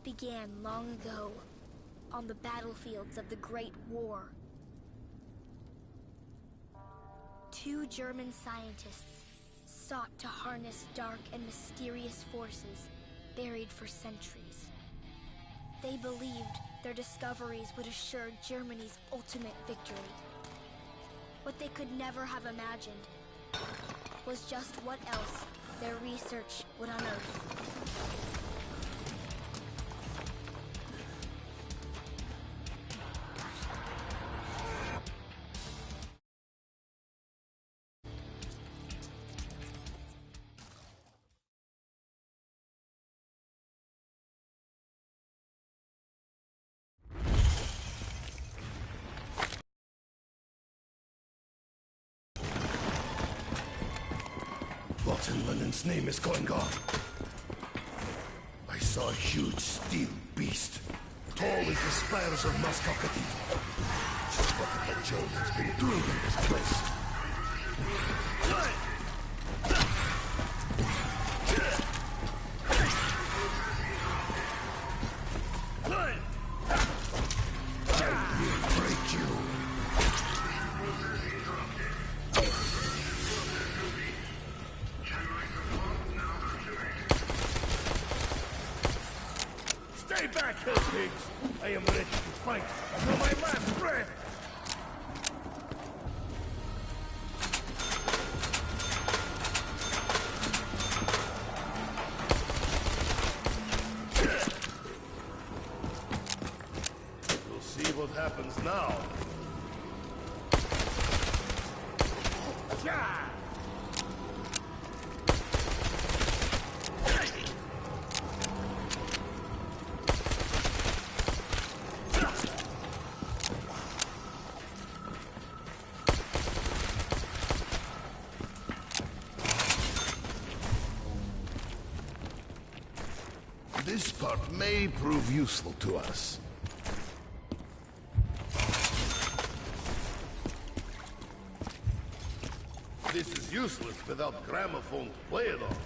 began long ago, on the battlefields of the Great War. Two German scientists sought to harness dark and mysterious forces buried for centuries. They believed their discoveries would assure Germany's ultimate victory. What they could never have imagined was just what else their research would unearth. What in Lennon's name is going on? I saw a huge steel beast, tall as the spires of Moscow Cathedral. Just what the Germans been doing in this place? I will break you. Stay back, hill pigs! I am ready to fight till my last breath! We'll see what happens now. This part may prove useful to us. This is useless without gramophone to play it on.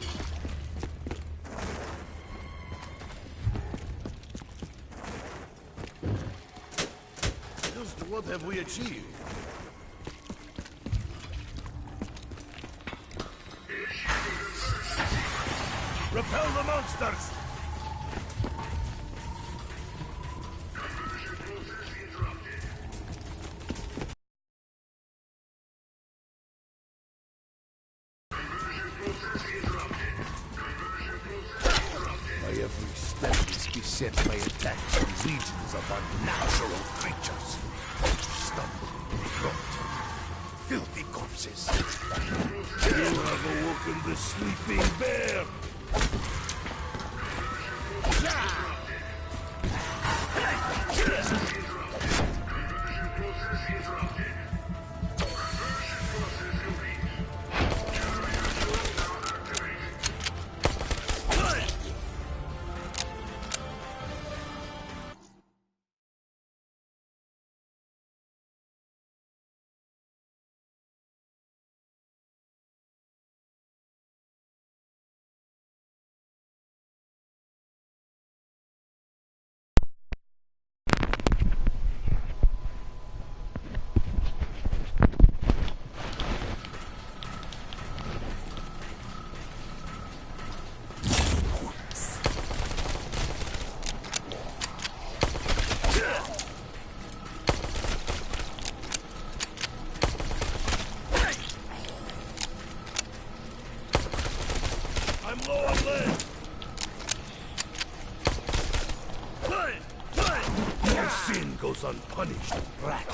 Just what have we achieved? Repel the monsters! Every step is beset by attacks from legions of unnatural creatures. Stumbling, rot, filthy corpses. You have awoken the sleeping bear! I'm low on lead! No sin goes unpunished, rat.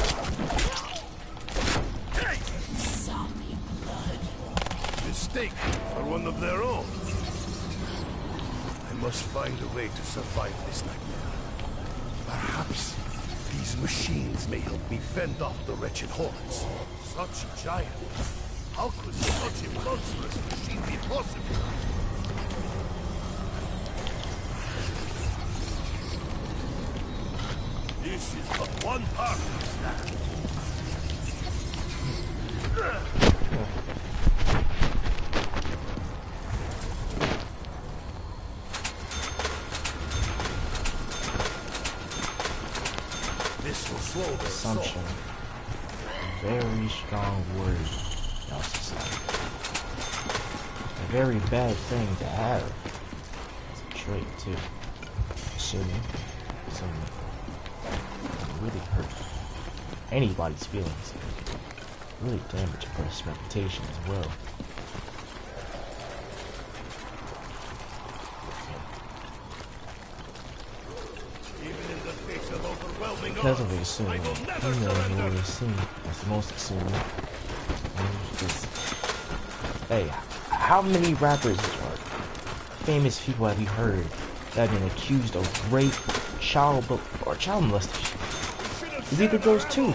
Zombie blood. Mistake for one of their own. I must find a way to survive this nightmare. Perhaps these machines may help me fend off the wretched hordes. Such a giant. How could such a monstrous machine be possible? This is but one part of the stand. This will slow their Assumption. Very strong word in our society. A very bad thing to have. It's a trait too. Assuming. Really hurt anybody's feelings. Really damage a person's reputation as well. Because of the assuming, you know who we assume as the most assuming. Hey, how many rappers or famous people have you heard that have been accused of rape, child molestation? It's either those two.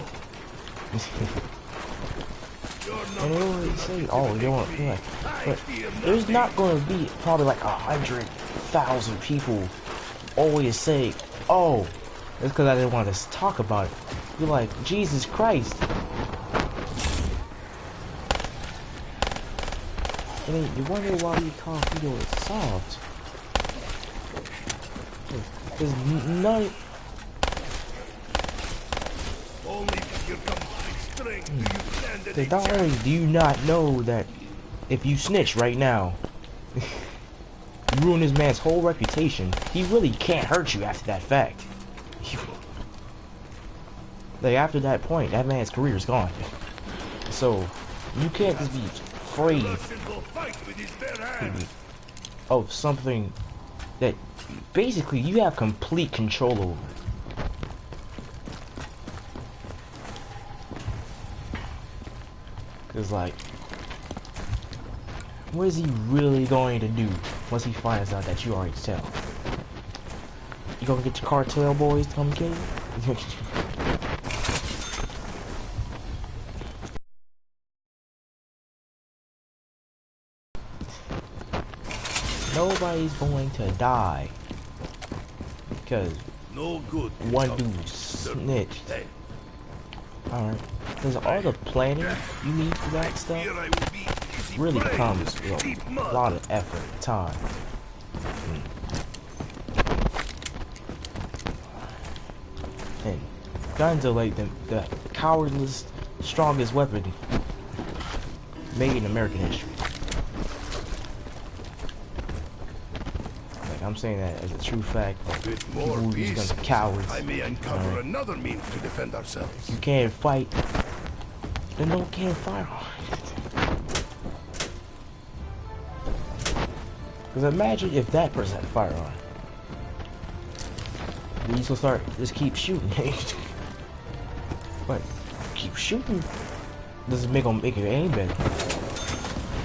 And they always say, oh, you don't like, but there's not going to be probably like 100,000 people always say, oh, it's because I didn't want to talk about it. You're like, Jesus Christ. And then you wonder why you call people soft. There's none. Not only do you not know that if you snitch right now, you ruin this man's whole reputation, he really can't hurt you after that fact. Like, after that point, that man's career is gone. So, you can't just be afraid of something that basically you have complete control over. Cause like, what is he really going to do once he finds out that you already tell? You gonna get your cartel boys to come kill you? Nobody's going to die because no good one dude snitched. Alright, because all the planning you need for that stuff really comes with a lot of effort and time. And guns are like the cowardless, strongest weapon made in American history. Like, I'm saying that as a true fact. People who use guns are cowards. I may uncover another means to defend ourselves. You can't fight, then no one can fire. Because imagine if that person had a firearm. You just start, just keep shooting. But keep shooting doesn't make your aim better.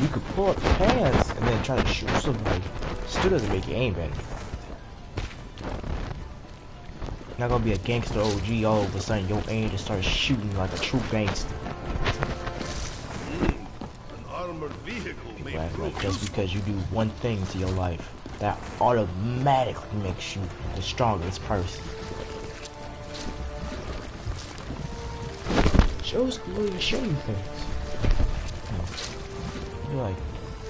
You could pull up your pants and then try to shoot somebody. Still doesn't make your aim better. Not gonna be a gangster OG all of a sudden your aim just starts shooting like a true gangster. An armored vehicle Like just because you do one thing to your life, that automatically makes you the strongest person. Shows can really show you things. You're like,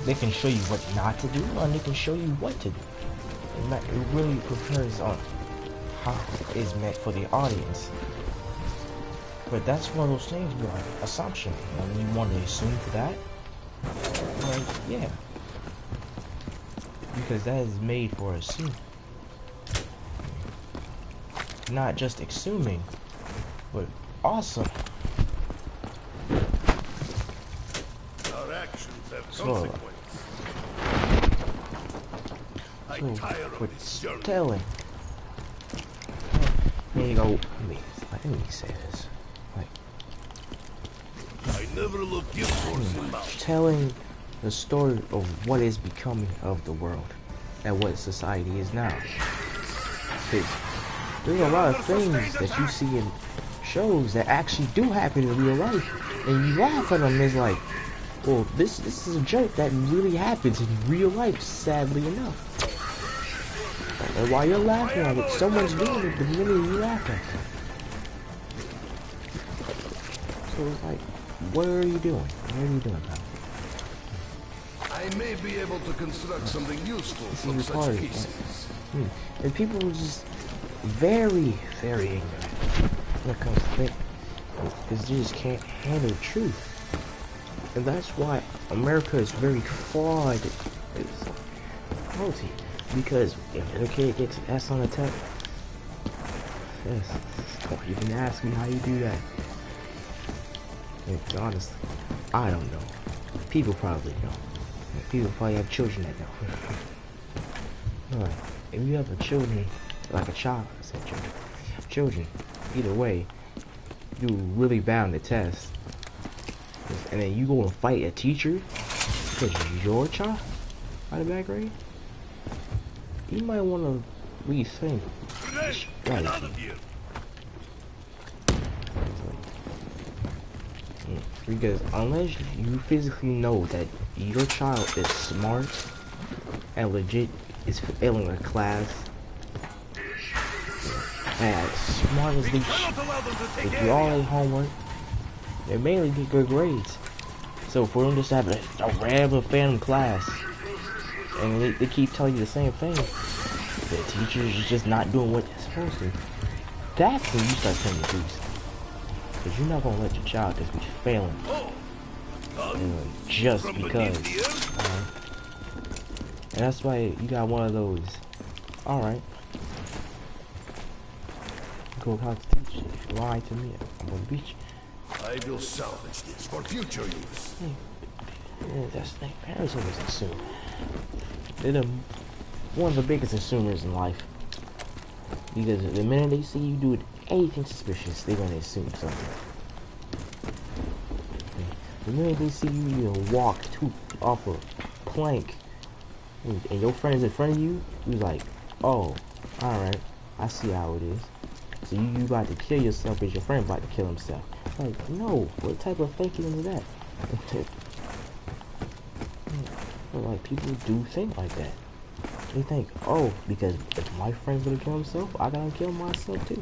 they can show you what not to do, and they can show you what to do. It really prepares on how it's meant for the audience. But that's one of those things, be like assumption. And you want to assume to that, like, yeah, because that is made for assuming, not just assuming, but awesome. Our actions have So, with telling, here you go. Let me say this. Like, I never look gift horse in mouth. Telling the story of what is becoming of the world and what society is now. There's a lot of things that you see in shows that actually do happen in real life, and you laugh at them. It's like, well, this is a joke that really happens in real life, sadly enough. And while you're laughing at it, someone's doing it the minute you laugh at it. So it's like, what are you doing? What are you doing, pal? I may be able to construct something useful from such pieces. And people are just very, very ignorant. when it comes to think, because they just can't handle the truth. And that's why America is very flawed. It's faulty. Because if a kid gets S on a test, yes, don't even ask me how you do that. And honestly, I don't know. People probably know. People probably have children that know. Alright, if you have a children, like a child, I said children, either way, you really bound to test. And then you go and fight a teacher because your child out of bad grade? You might want to rethink strategy. Because unless you physically know that your child is smart and legit is failing a class, and as smart as they do all their homework, they mainly get good grades. So for them just to have a random phantom class, and they keep telling you the same thing, the teachers is just not doing what they're supposed to, that's when you start turning the beast. Because you're not going to let your child just be failing just because. And that's why you got one of those, alright, go talk to the teacher. If you lie to me, I'm going to beat you. I will salvage this for future use. Yeah, that's the thing. Parents always assume. They're one of the biggest assumers in life. Because the minute they see you do anything suspicious, they're going to assume something. The minute they see you walk off a plank, and your friend is in front of you, you're like, oh, alright, I see how it is. So you about to kill yourself because your friend about to kill himself. Like, no, what type of thinking is that? Like, people do think like that. They think, oh, because if my friend's gonna kill himself, I gotta kill myself too.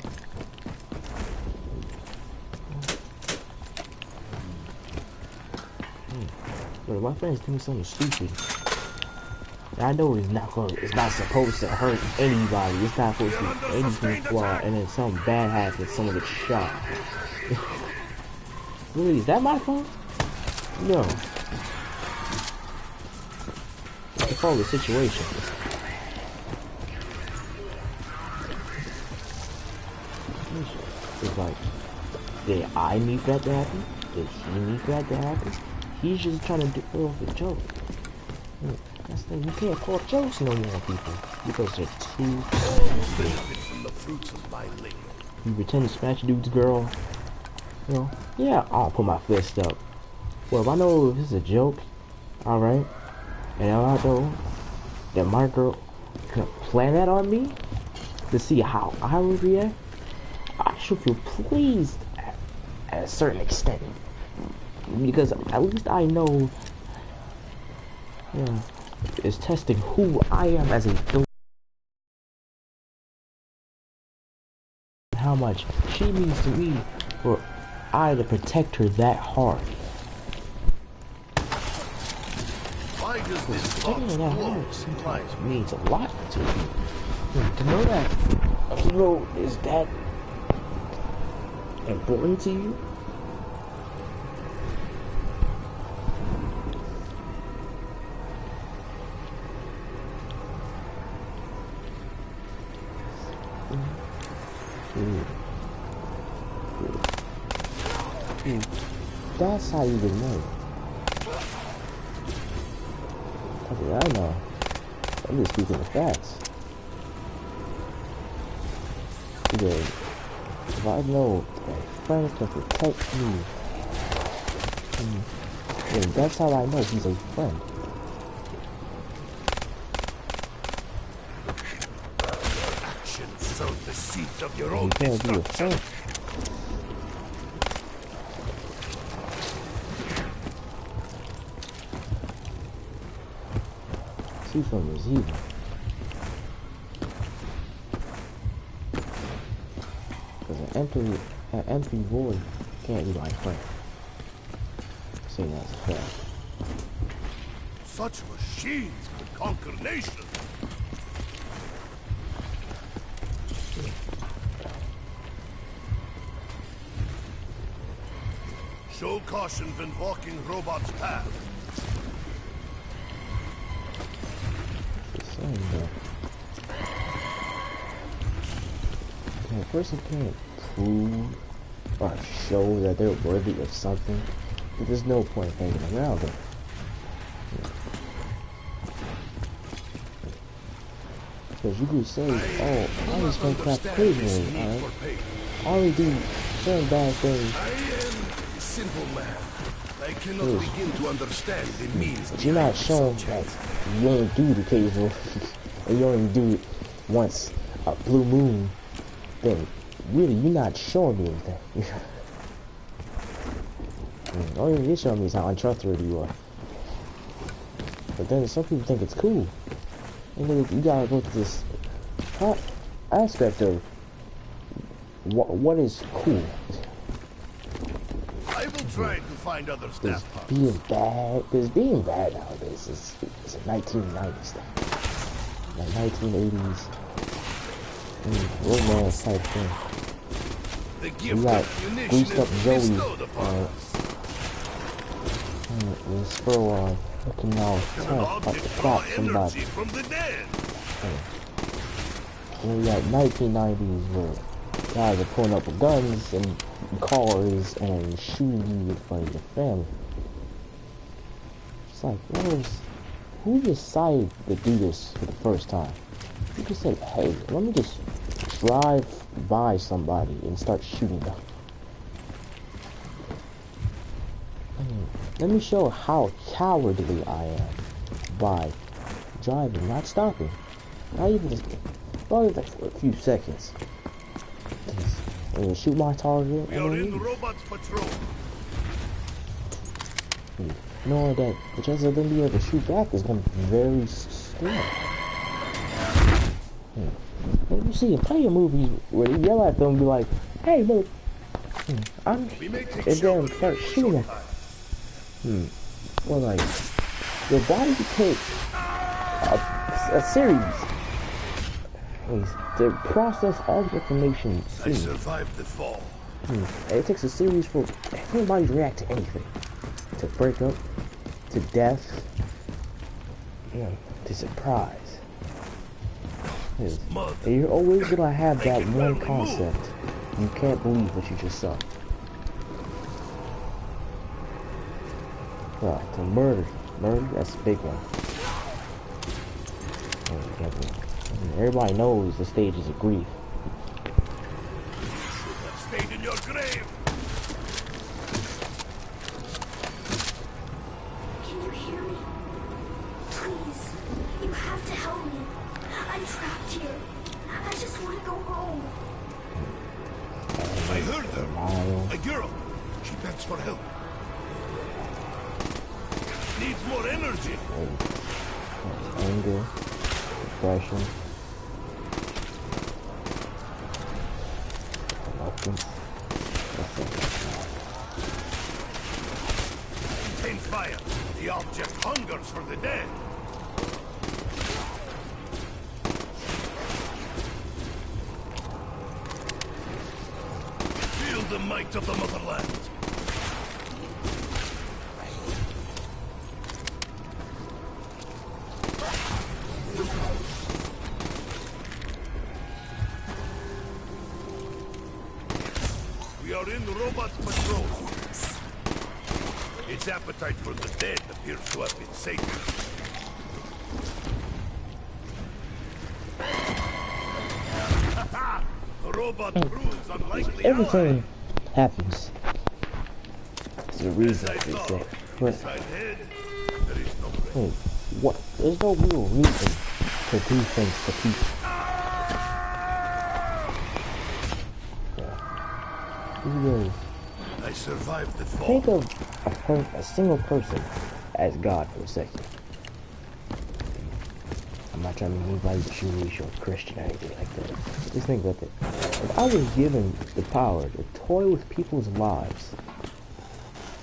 But if my friend's doing something stupid, I know it's not supposed to hurt anybody. It's not supposed to be anything flawed, and then something bad happens, someone gets shot. Really, is that my fault? No. It's the fault of the situation. It's like, did I need that to happen? Did he need that to happen? He's just trying to do it off a joke. That's the thing, you can't call jokes no more, people, because they're too stupid. You pretend to smash a dude's girl, you know, yeah, I'll put my fist up. Well, if I know this is a joke, alright, and I know that my girl could plan that on me to see how I would react, I should feel pleased at a certain extent. Because at least I know, it's testing who I am as a adult. How much she means to me for I to protect her that hard. Protecting her that hard sometimes means a lot to me. To know that a hero is that important to you. That's how you get know. Okay, I know. I'm just speaking the facts. Because if I know that friends can protect me, then that's how I know he's a friend. Actions sow the seeds of your own You can't be a friend. From is evil. Because an empty void can't be my friend. Say that's a fact. Such machines could conquer nations. Show caution when walking robot's path. It's saying that. When a person can't prove or show that they're worthy of something, there's no point hanging around them. Because you could say, oh, I just don't craft occasionally, alright? I only do certain bad things. I am a simple man. I cannot begin to understand the means. But you're not showing that you only do it occasionally, and you only do it once a blue moon, then really you're not showing me anything. All you're showing me is how untrustworthy you are. But then some people think it's cool. And then you gotta go to this aspect of what is cool. I will try to find other Is staff. being bad, because being bad nowadays is a 1990s thing. Like 1980s romance type thing. The We gift got of munition greased up is Joey bestowed upon us. with spur on looking all An tough like object the draw crap somebody. energy from the dead. And we got 1990s where guys are pulling up with guns and cars and shooting you in front of your family. It's like, who decided to do this for the first time? You just said, hey, let me just drive by somebody and start shooting them. Let me show how cowardly I am by driving, not stopping. Not even just, probably like for a few seconds. And shoot my target. We are in the robot's patrol. Knowing that the chance of them being able to shoot back is going to be very slim. When you see in player movies where they yell at them and be like, hey, look, and then start shooting them. Well, like, your body takes a series to process all the information I seen. survived the fall. It takes a series for your body to react to anything. To breakup, to death, to surprise. And you're always gonna have that one concept. You can't believe what you just saw. To murder, that's a big one. Everybody knows the stages of grief. Stayed in your grave. Can you hear me? Please, you have to help me. I'm trapped here. I just want to go home. I heard her. A girl. She begs for help. Needs more energy. Anger, depression, reluctance. Contain fire. The object hungers for the dead. Feel the might of the motherland. We are in the robot's patrol. Its appetite for the dead appears to have been sated. The robot proves unlikely Everything happens. There's a reason, As I they thought, say. But, inside head, there is no brain. what? There's no real reason to do things to people. Really. I survived the fall. Think of a single person as God for a second. I'm not trying to be anybody Jewish or Christian or anything like that. Just think about it. If I was given the power to toy with people's lives,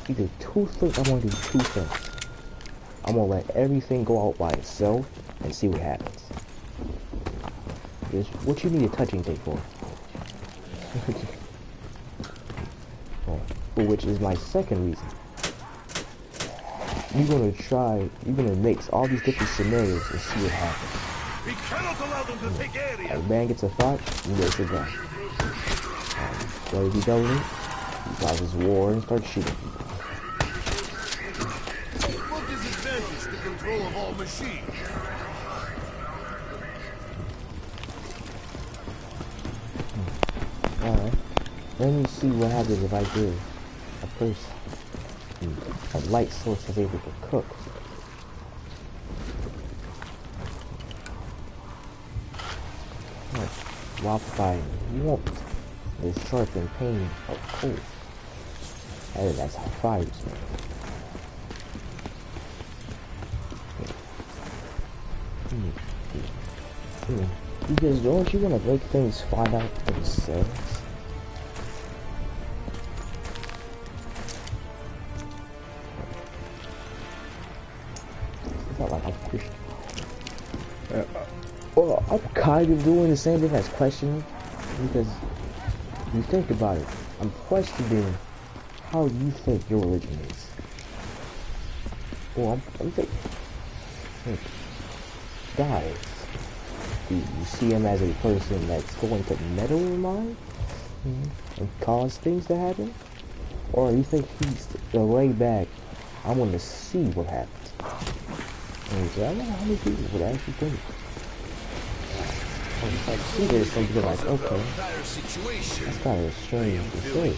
either two things, I'm gonna do two things. I'm gonna let everything go out by itself and see what happens. Because what you need a touching tape for? which is my second reason. You're gonna mix all these different scenarios and see what happens. We cannot allow them to take area. A man gets a thought, he makes a gun. Whether he doesn't, he causes war and starts shooting people. What disadvantage the control of all machines? Alright. Let me see what happens if I give a person a light source that's able to cook. While fighting warmth, the sharp and pain of cold. That's how fire is made. Because don't you want to make things fly out themselves? It's not like I'm Christian. Well, I'm kind of doing the same thing as questioning, because you think about it, I'm questioning how you think your religion is. Well, I'm thinking, guys, do you see him as a person that's going to meddle in mine and cause things to happen? Or you think he's the way back, I want to see what happens? And I don't know how many people would actually think. I see this and be like, okay, that's kind of strange to say.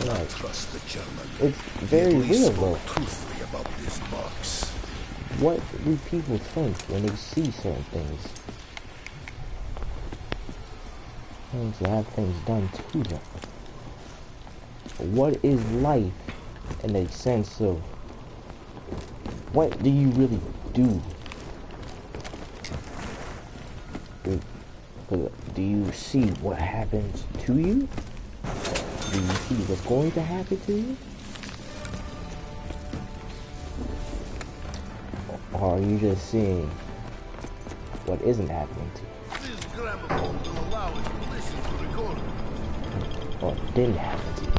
I trust the German. It's very real though. Truthfully about this box. What do people think when they see certain things? Things that have things done to them. What is life in a sense of what do you really do? Do you see what happens to you? Do you see what's going to happen to you? Or are you just seeing what isn't happening to you? This gramophone will allow us to listen to the recording. Or didn't happen to you?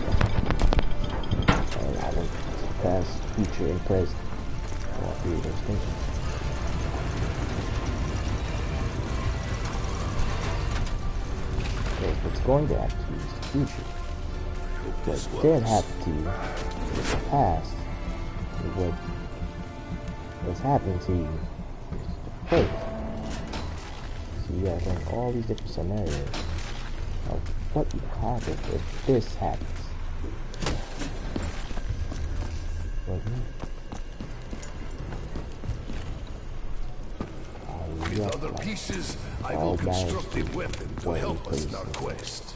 And I went past, future, and present. All three of those things. Because what's going to happen to you is the future. What did happen to you is the past. And what's happening to you is the present. So you guys have all these different scenarios of what would happen if this happens. With other pieces, I will construct a weapon to help us in our quest.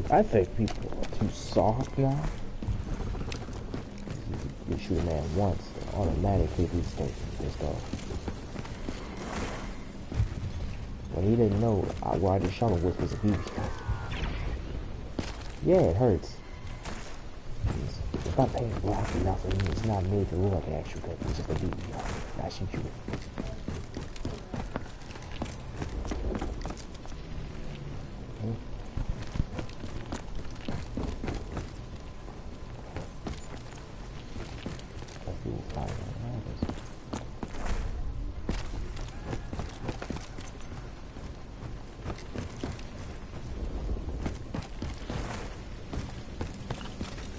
I think people are too soft now. You shoot a man once, automatically he's thinking pissed off. When he didn't know where I just shot him with was a BB gun. Yeah, it hurts. It's not paying black or nothing. It's not made to look like an actual gun. It's just a BB gun. I shoot you with.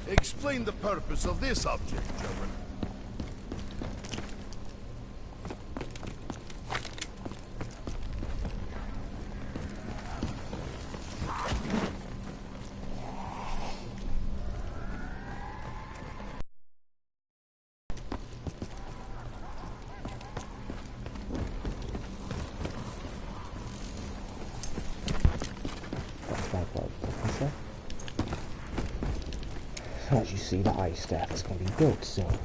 Explain the purpose of this object, German. As you see, the ice staff is going to be built soon.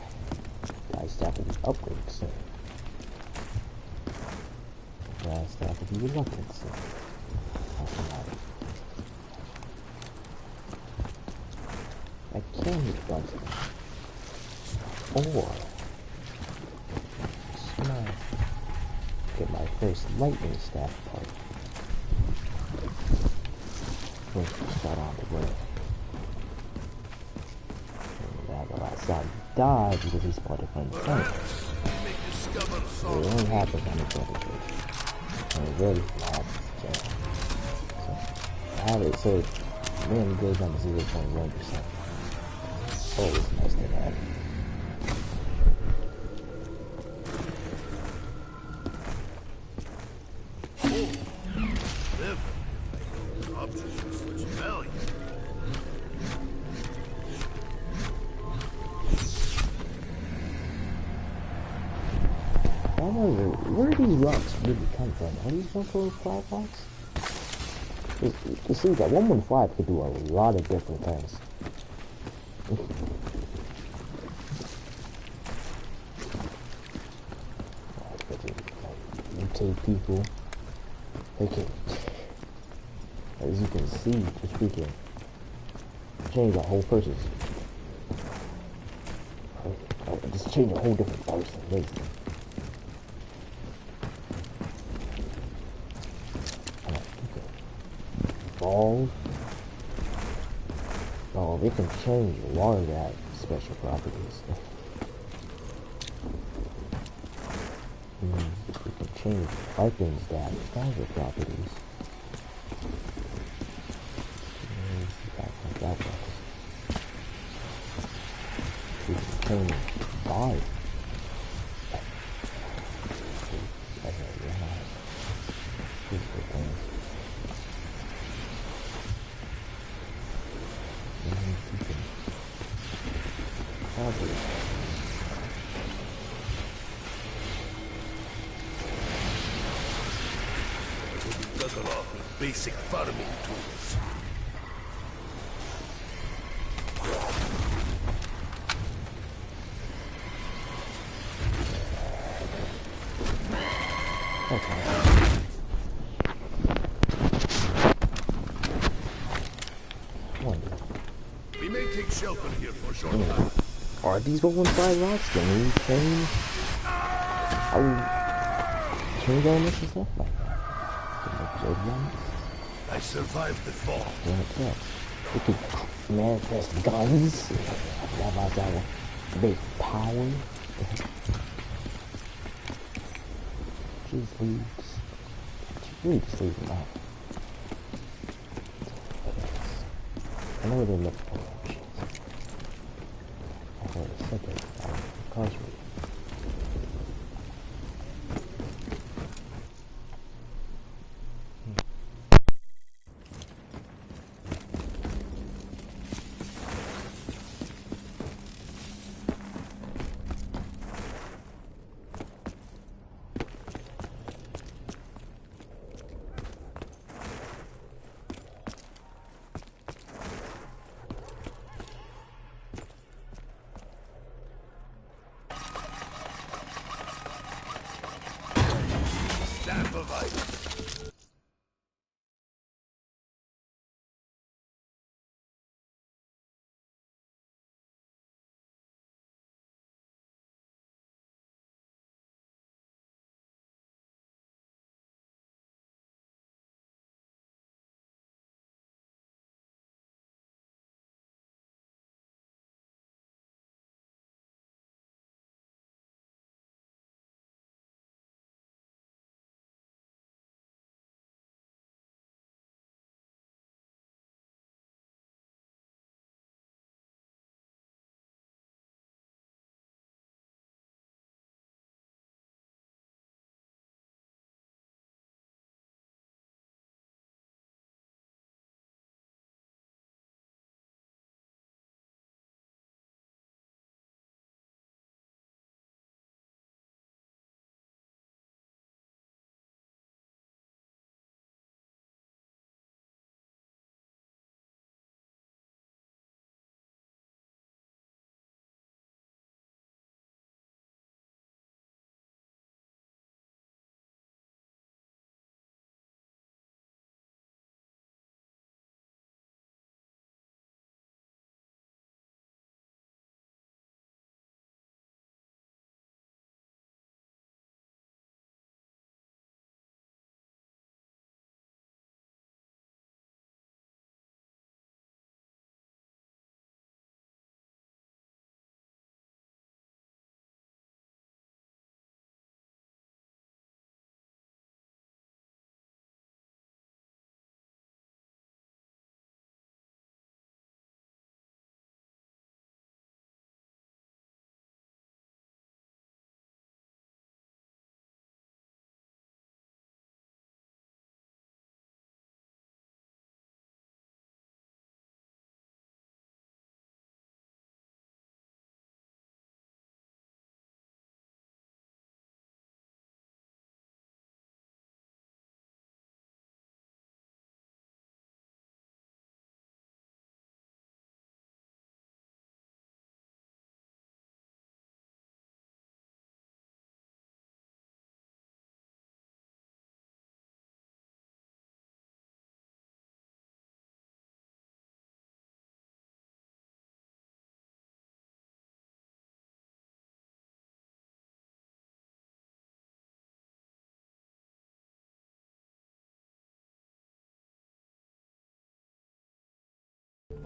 The ice staff will be upgraded soon. The ice staff will be reluctant soon. I can hit buttons. Or get my first lightning staff part. First shot on the way. And now the last shot died because he spotted from the front. It only happens on the front. And it really happens. So I have it so it really goes on to 0.1%. Always nice to have. I wonder, where do these rocks really come from? Are these 1.5 rocks? It seems that 1.5 could do a lot of different things. Mutate people. They can, as you can see, just freaking change a whole person's. Just change a whole different person, basically. Balls. Oh, they can change a lot of that special properties. We can change Vikings that stronger properties. That was. We can change body. Basic farming tools. We may take shelter here for a short time. Are these 1.5 rocks? Can we change? How we change elements and stuff? I survived the fall. Yeah. We could manifest guns. That about our big power. Just leaves. We just leave them out. I know they look for shit. I've already said that. I'm incarcerated. Stamp of ice.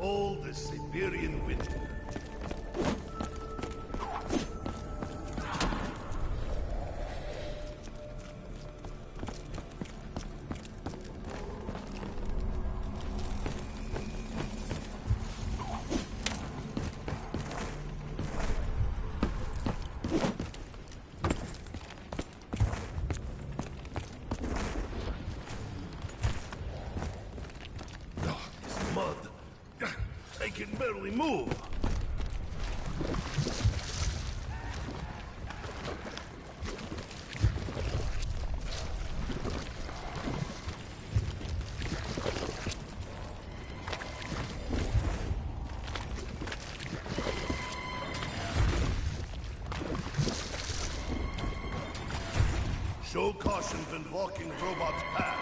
cold as Siberian winter. Mud. I can barely move. Show caution when walking robot's path.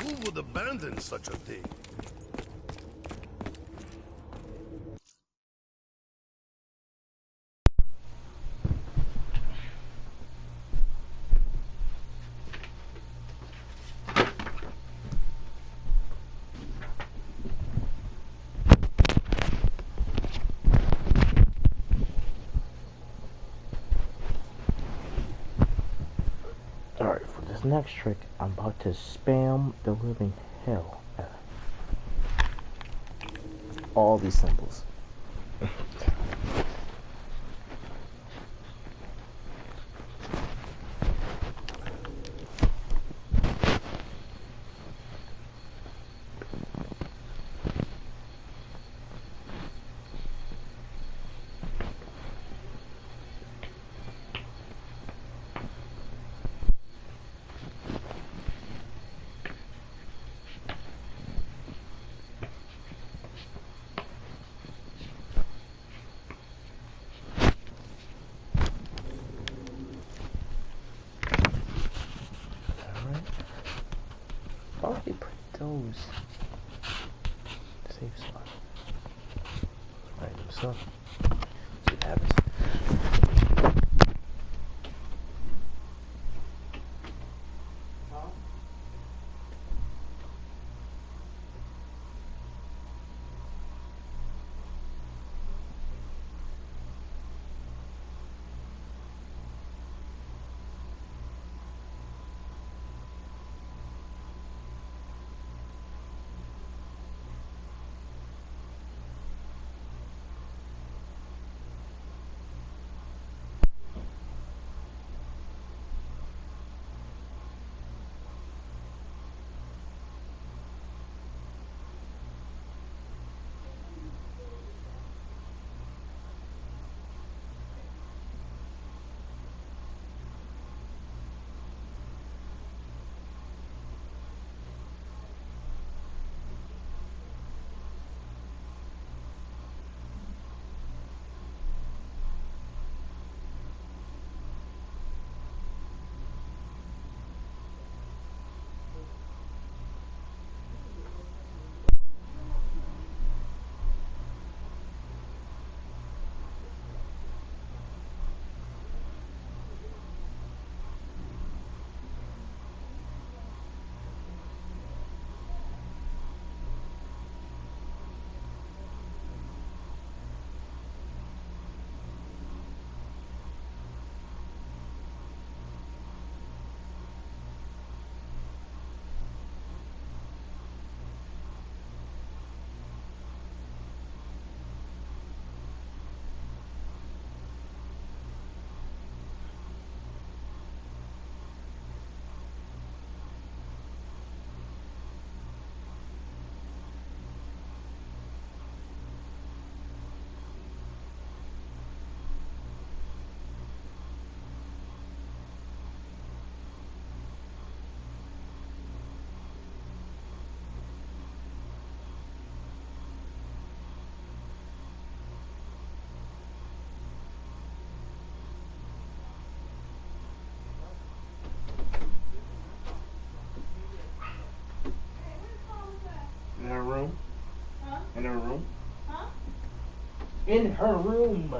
Who would abandon such a thing? Alright, for this next trick, I'm about to spam the living hell out of all these symbols. Why would they put those safe spot? Alright, so see what happens. in her room.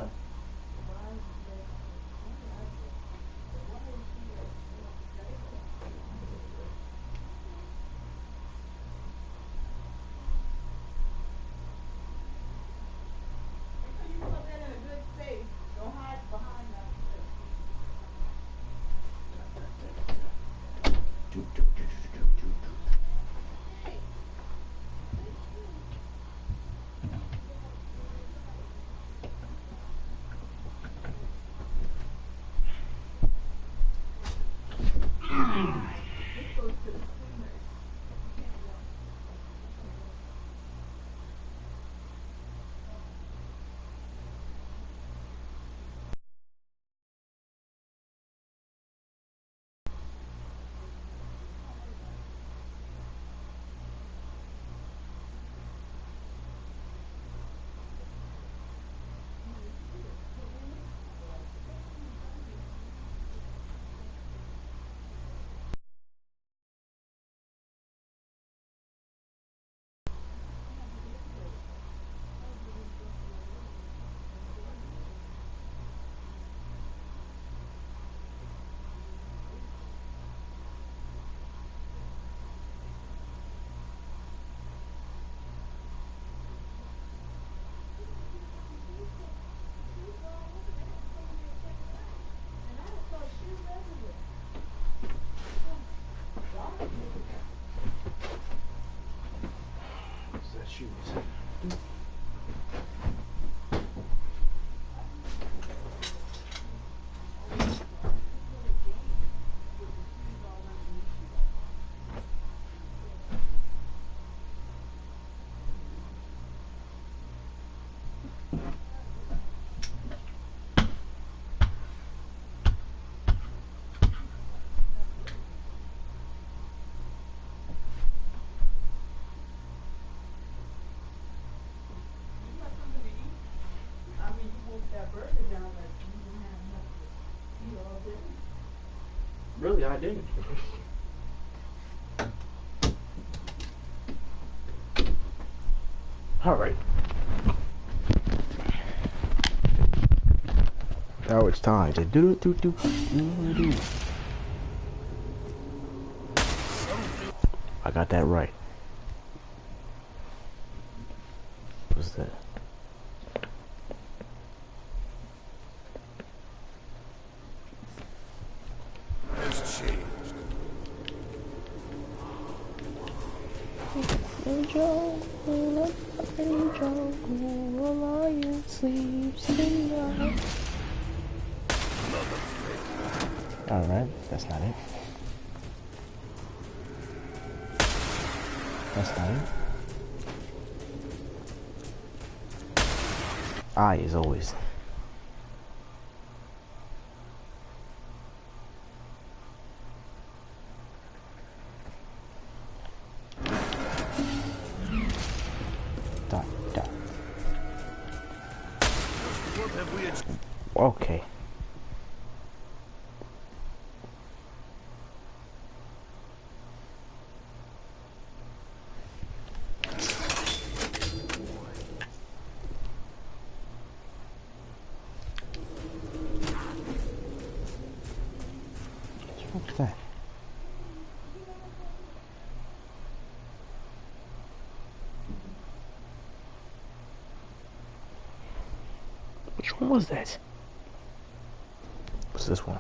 Really, I didn't. All right. Now it's time to do. I got that right. What's that? Alright, that's not it. That's not it. I is always. Dot, dot. Okay. What's that? Which one was that? What's this one?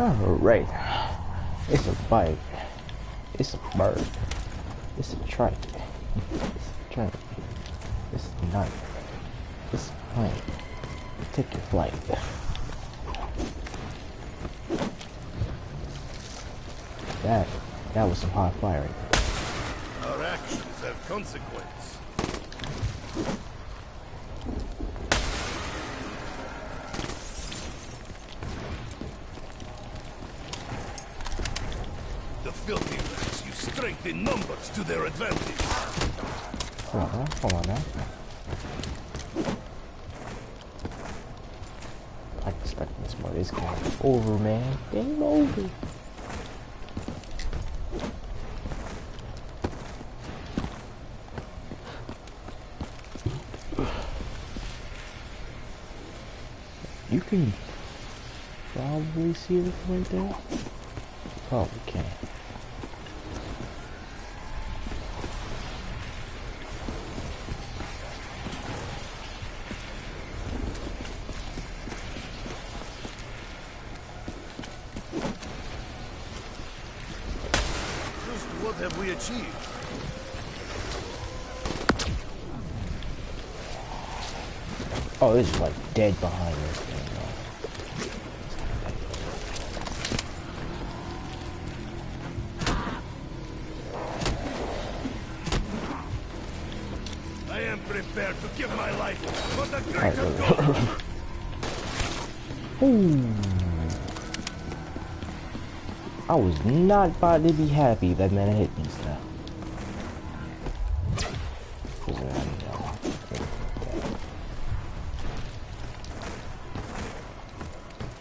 Alright. It's a bike. It's a bird. It's a trike. It's a train. It's a knife. It's a plane. Take your flight. That was some hot fire right there. Our actions have consequence. The filthy rats use strength in numbers to their advantage. Hold on now. I expect this one. It's game over, man. Game over. You can probably see it right there. Probably can. Just what have we achieved? Oh, this is like dead behind this thing. I am prepared to give my life for the greater good. Ooh. I was not about to be happy that man hit me now.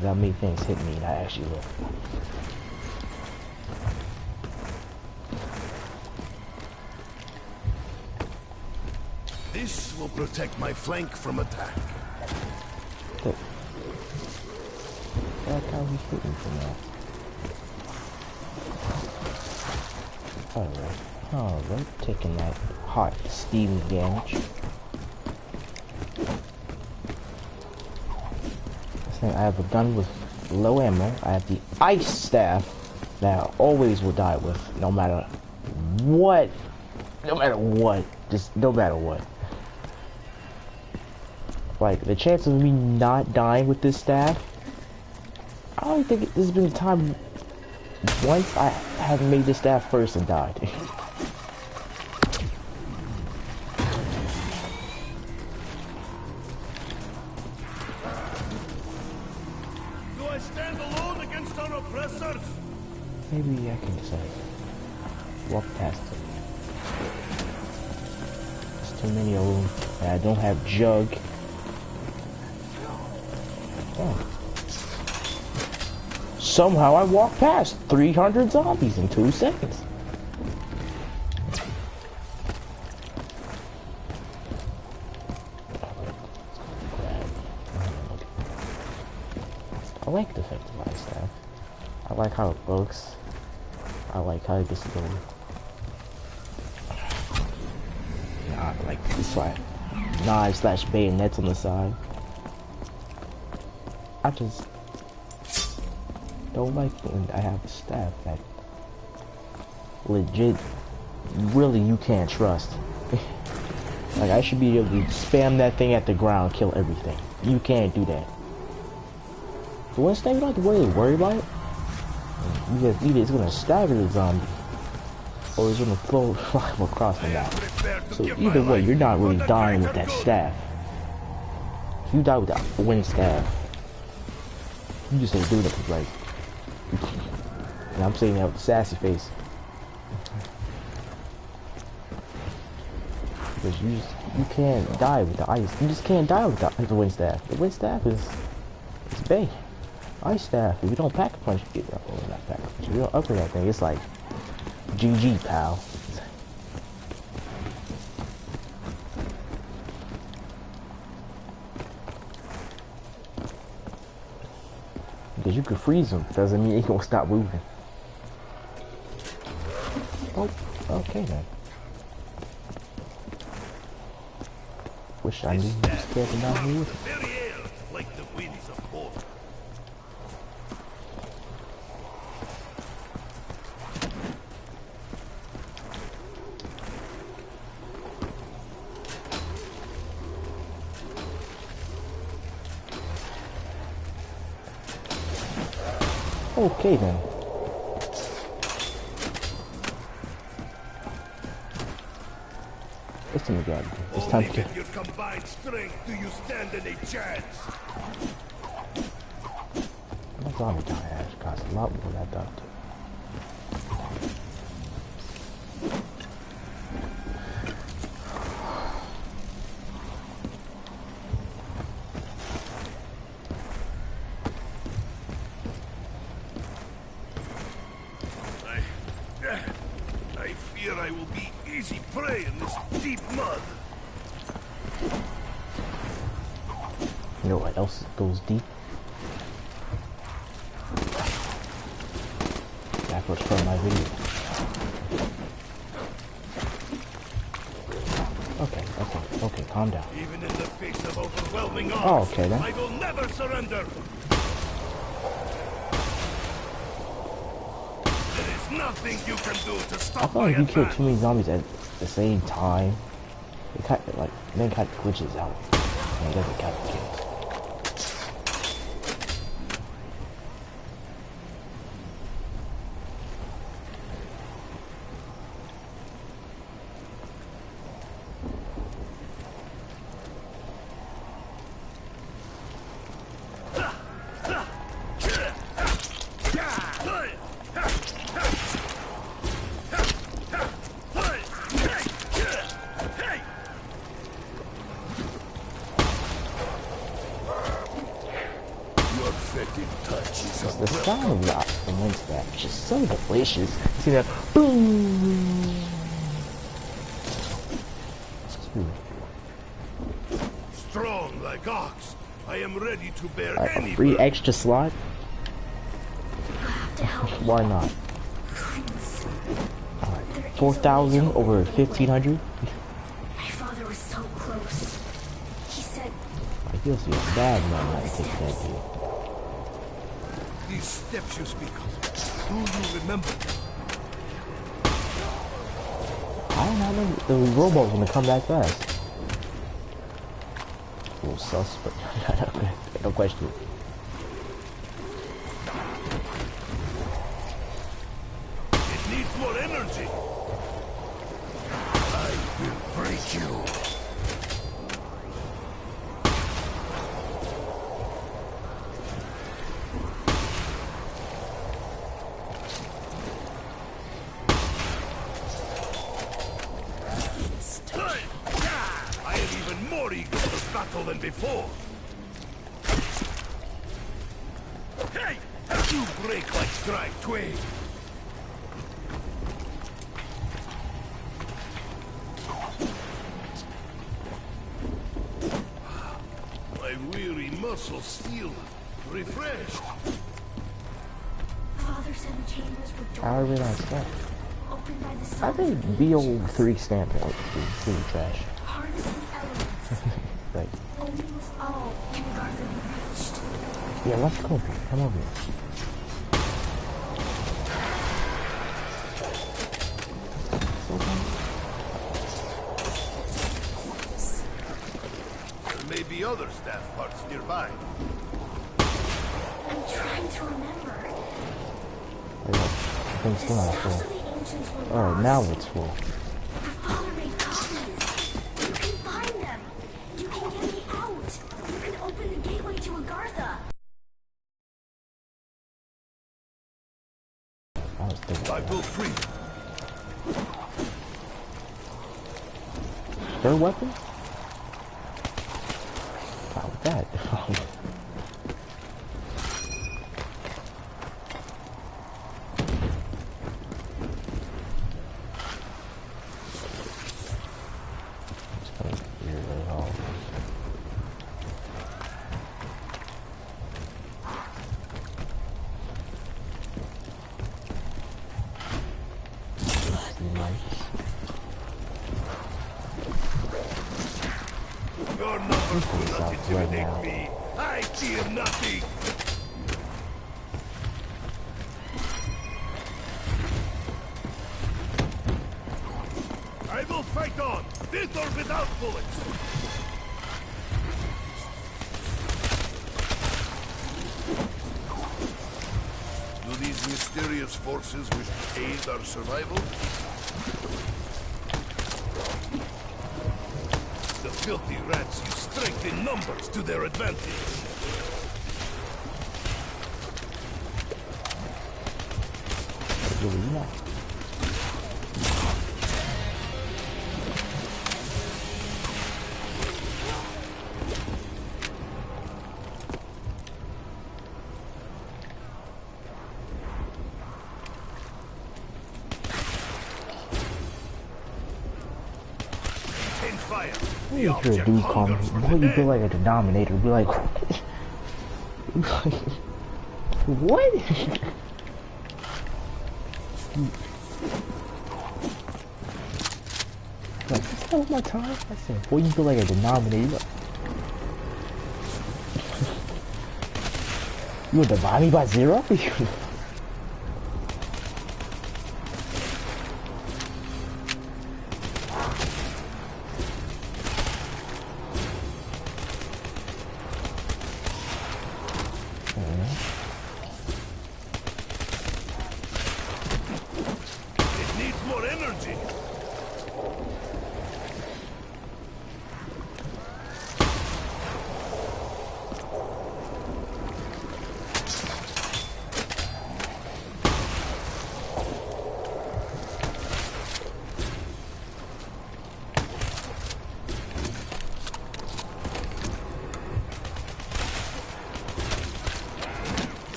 That many things hit me and I actually look. This will protect my flank from attack. Look. That's how he's shooting from now. Alright, taking that hot steam damage. I have a gun with low ammo. I have the ice staff that I always will die with, no matter what. No matter what. Just no matter what. Like, the chance of me not dying with this staff, I don't think there's been a time once I haven't made this staff first and died. Maybe I can just walk past it. There's too many of them. And I don't have jug. Oh. Somehow I walked past 300 zombies in 2 seconds. I like the effective ice staff. I like how it looks. I like how it gets going. Nah, I like this like knives slash bayonets on the side. I just don't like when I have a staff that legit, really you can't trust. Like I should be able to spam that thing at the ground, kill everything. You can't do that. The one thing you don't have to really worry about it. Because either it's gonna stagger the zombie, or it's gonna fly him across the map. So either way, you're not really dying with that staff. If you die with that wind staff, you just ain't doing it right. And I'm saying that with a sassy face. Because you can't die with the ice. You just can't die with the wind staff. The wind staff is big. Ice staff, if you don't pack a punch, not pack a punch, if you don't upgrade that thing, it's like GG, pal. Because you could freeze them, doesn't mean he gonna stop moving. Oh, okay then. Wish I knew you were scared to not move. Okay then. Listen again. It's time Only to with your combined strength do you stand any chance. my zombie tower has cost a lot more than I thought. I fear I will be easy prey in this deep mud. You know what else goes deep? That was from my video. Okay, calm down. Even in the face of overwhelming odds, Oh, okay then. I will never surrender. There is nothing you can do to I stop feel my like you kill advance. too many zombies at the same time. It kind of like then kind of glitches out. And it doesn't count the kills. Your fetid touch is The sound of that from wins that is just so delicious. You see that boom. strong like ox. I am ready to bear Alright, any free burden. extra slot. Why not? Alright, 4,000 over 1,500. My father was so close. He said, Like you'll see a bad man not take that deal. These steps you speak of, do you remember them? I don't know, the robot's gonna come back fast. A little sus, but no question. It needs more energy. I will break you. I am even more eager for battle than before. Hey! You break like dry twig. My weary muscles feel refreshed. Father said the chambers were I realize that. opened by the I sun. think BO3 standpoint is really trash. Harnessing elements. Like, Only was all can Gartha be reached. yeah, let's go. Come over here. There may be other staff parts nearby. I'm trying to remember. I think it's still not Staffs full. of the ancients were Oh, lost. now it's full. Your father made copies. You can find them. You can get me out. You can open the gateway to Agartha. I was thinking I will free. third weapon? How about that? Your numbers will not right intimidate now. me. I fear nothing. I will fight on, with or without bullets. Do the Empire's forces wish to aid our survival? The filthy rats use strength in numbers to their advantage. You hear a dude call me, boy, you feel like a denominator. Be like, what? Like, that's not my time. I said, boy, you feel like a denominator. Like, you would divide me by 0?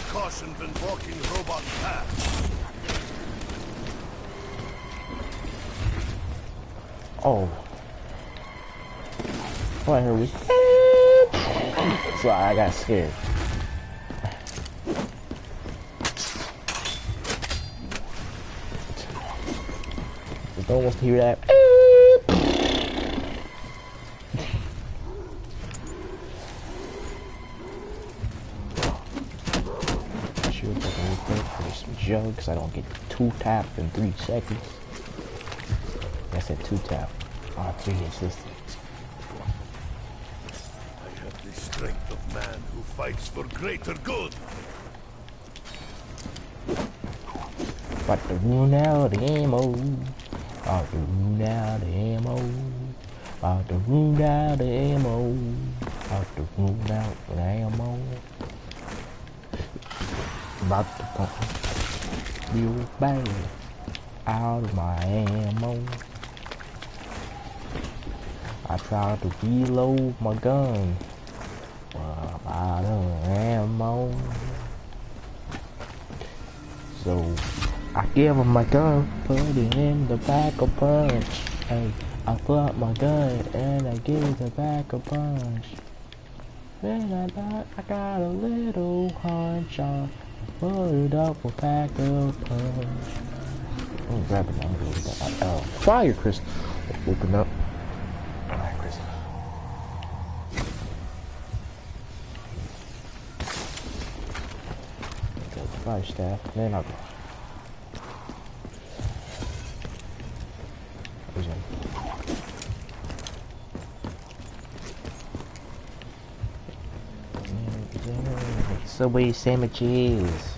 Caution when walking robot paths. Oh. Oh, I heard we. So I got scared. Don't want to hear that. Because I don't get 2 tap in 3 seconds. I said 2 tap. 3 assistance. I have the strength of man who fights for greater good. About to run out of ammo. About to run out of ammo. About to run out of ammo. About to run out of ammo. About to pump real bad out of my ammo. I tried to reload my gun, but I'm out of ammo. So I give him my gun, put it in the back of punch. Hey, I pull out my gun and I give the back a punch. Then I got a little hunch on. Put it up a pack of punch. Let me grab it now. Oh, fire crystal. Open up. Fire crystal. Okay, fire staff. Then I'll go. Subway sandwiches.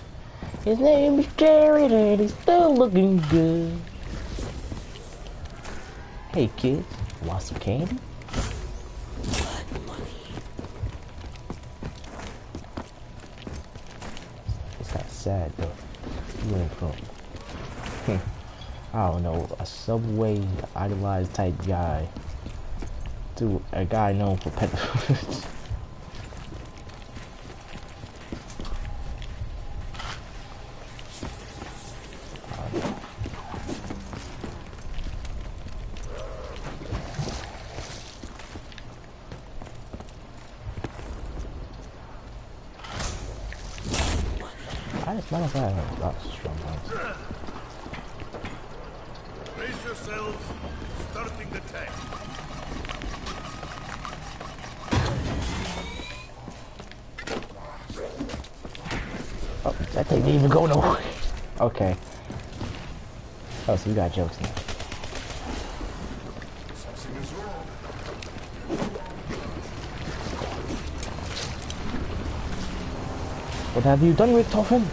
His name is Jared and he's still looking good. Hey kids, want some candy? It's not sad though. You went from, I don't know, a Subway idolized type guy to a guy known for pedophilia. Brace yourselves. Starting the tank. Oh, that thing didn't even go nowhere. Okay. Oh, so you got jokes now. Something is wrong. What have you done with Toffin?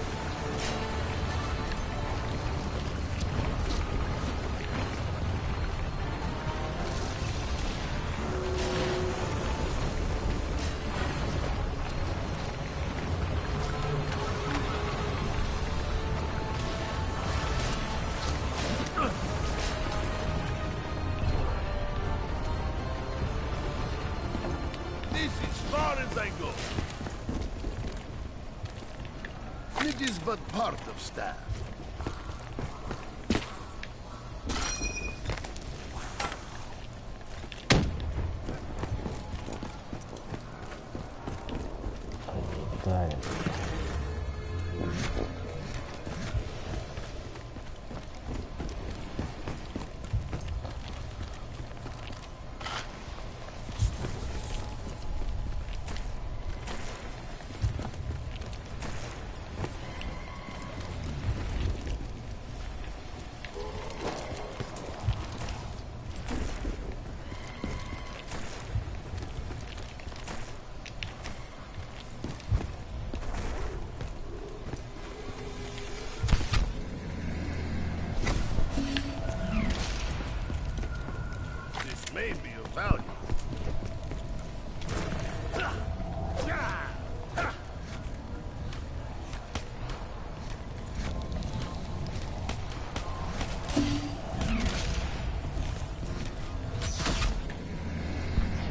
This is far as I go. It is but part of staff. Got it. This may be of value.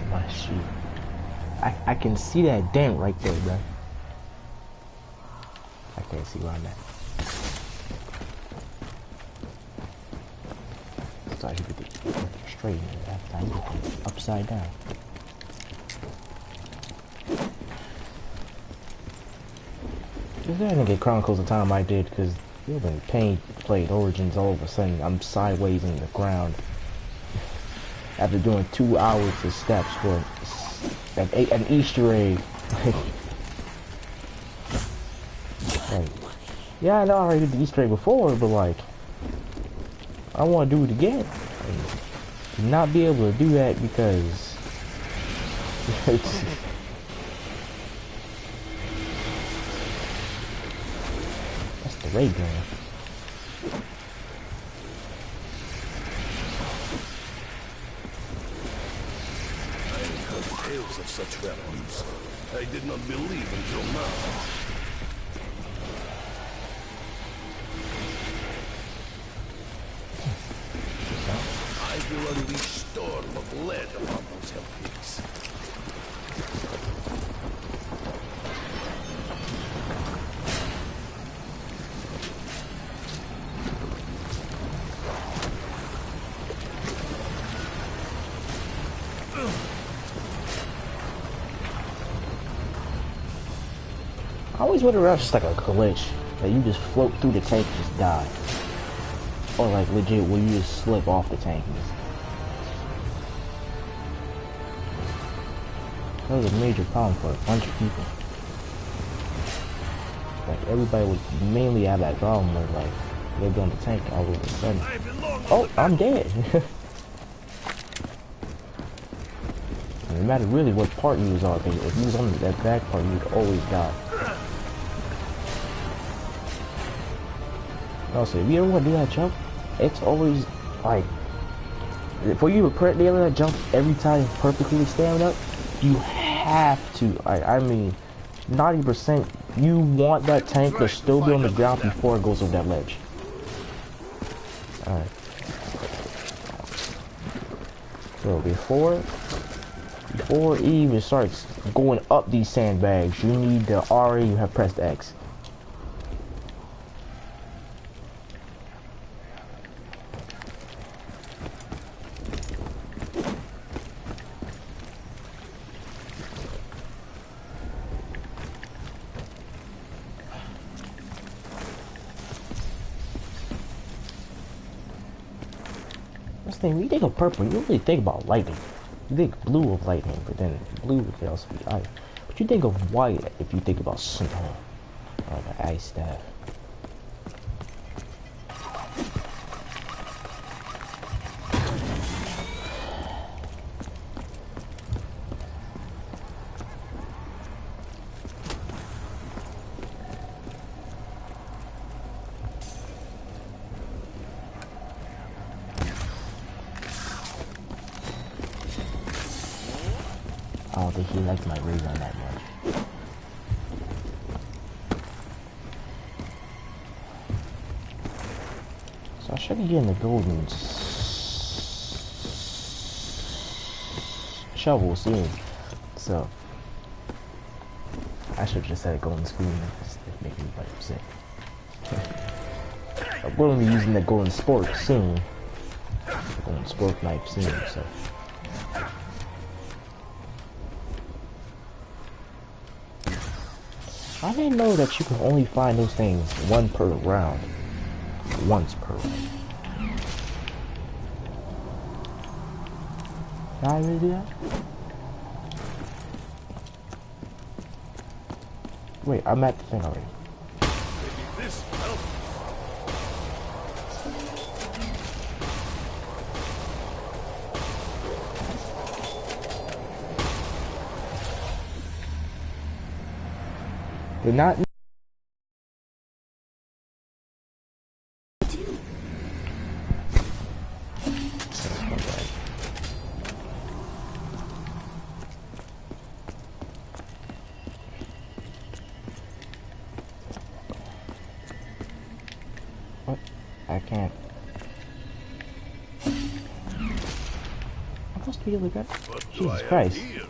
My shoe. I can see that dent right there, bro. I can't see where I'm at. So I should put it straight in there after I put it upside down. Just didn't get Chronicles the time I did, because when Pain played Origins, all of a sudden I'm sideways in the ground. After doing 2 hours of steps for an Easter egg. Like, yeah, I know I already did the Easter egg before, but like, I want to do it again. And not be able to do that because it's, that's the ray gun. Tales of such weapons. I did not believe until now. I will unleash storm of lead upon those helplings. I always wonder if it's just like a glitch that you just float through the tank and just die, or like legit where you just slip off the tank. That was a major problem for a bunch of people. Like everybody would mainly have that problem where like they'd be on the tank all of a sudden. Oh, I'm dead. No matter really what part you was on, if you was on that back part, you'd always die. Also, if you ever want to do that jump, it's always like, for you to correctly do that jump every time perfectly standing up, you have to, I mean, 90%, you want that tank to still be on the ground before it goes over that ledge. Alright. So before it even starts going up these sandbags, you need to already have pressed X. When you think of purple, you don't really think about lightning. You think blue of lightning, but then blue could also be ice. But you think of white if you think about snow, or the ice staff. don't think he liked my ray gun that much. So I should be getting the golden shovel soon. So I should have just said a golden spoon. It's making me upset. I'm going to be using the golden spork soon. The golden spork knife soon. So. I didn't know that you can only find those things one per round. Once per round. Can I really do that? Wait, I'm at the thing already. Maybe this helps. Did not. What? I can't. I'm supposed to be able to get. Jesus Christ. Here?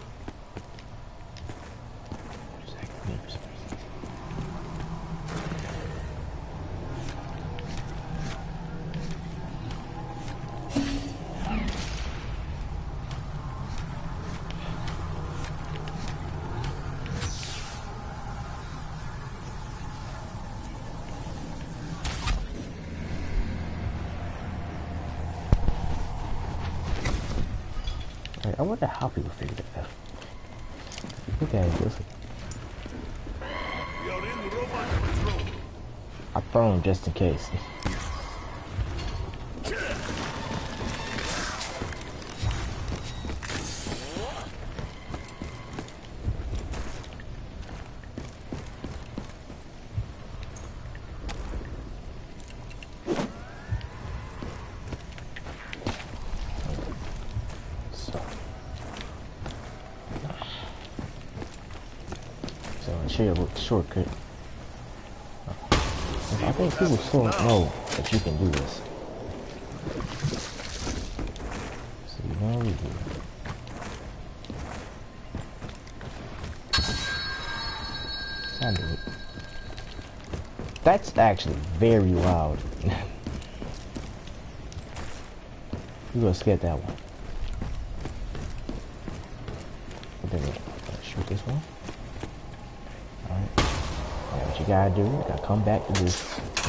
I wonder how people figured it out. Look at it, listen. We are in robot patrol. I phone just in case. Shortcut. I think people still don't know that you can do this. So you know we do. Sound it. That's actually very loud. You gonna skip that one. But then shoot this one. Alright. What you gotta do, you gotta come back to this.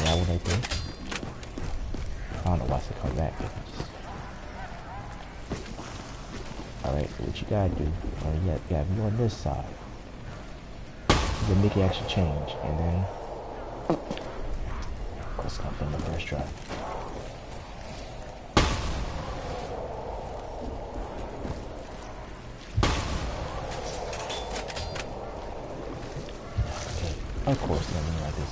Yeah, what I think. I don't know why I said come back. Alright, so what you gotta do, you gotta be on this side. You can make it actually change, and then let's not film the first try. Of course, nothing like this.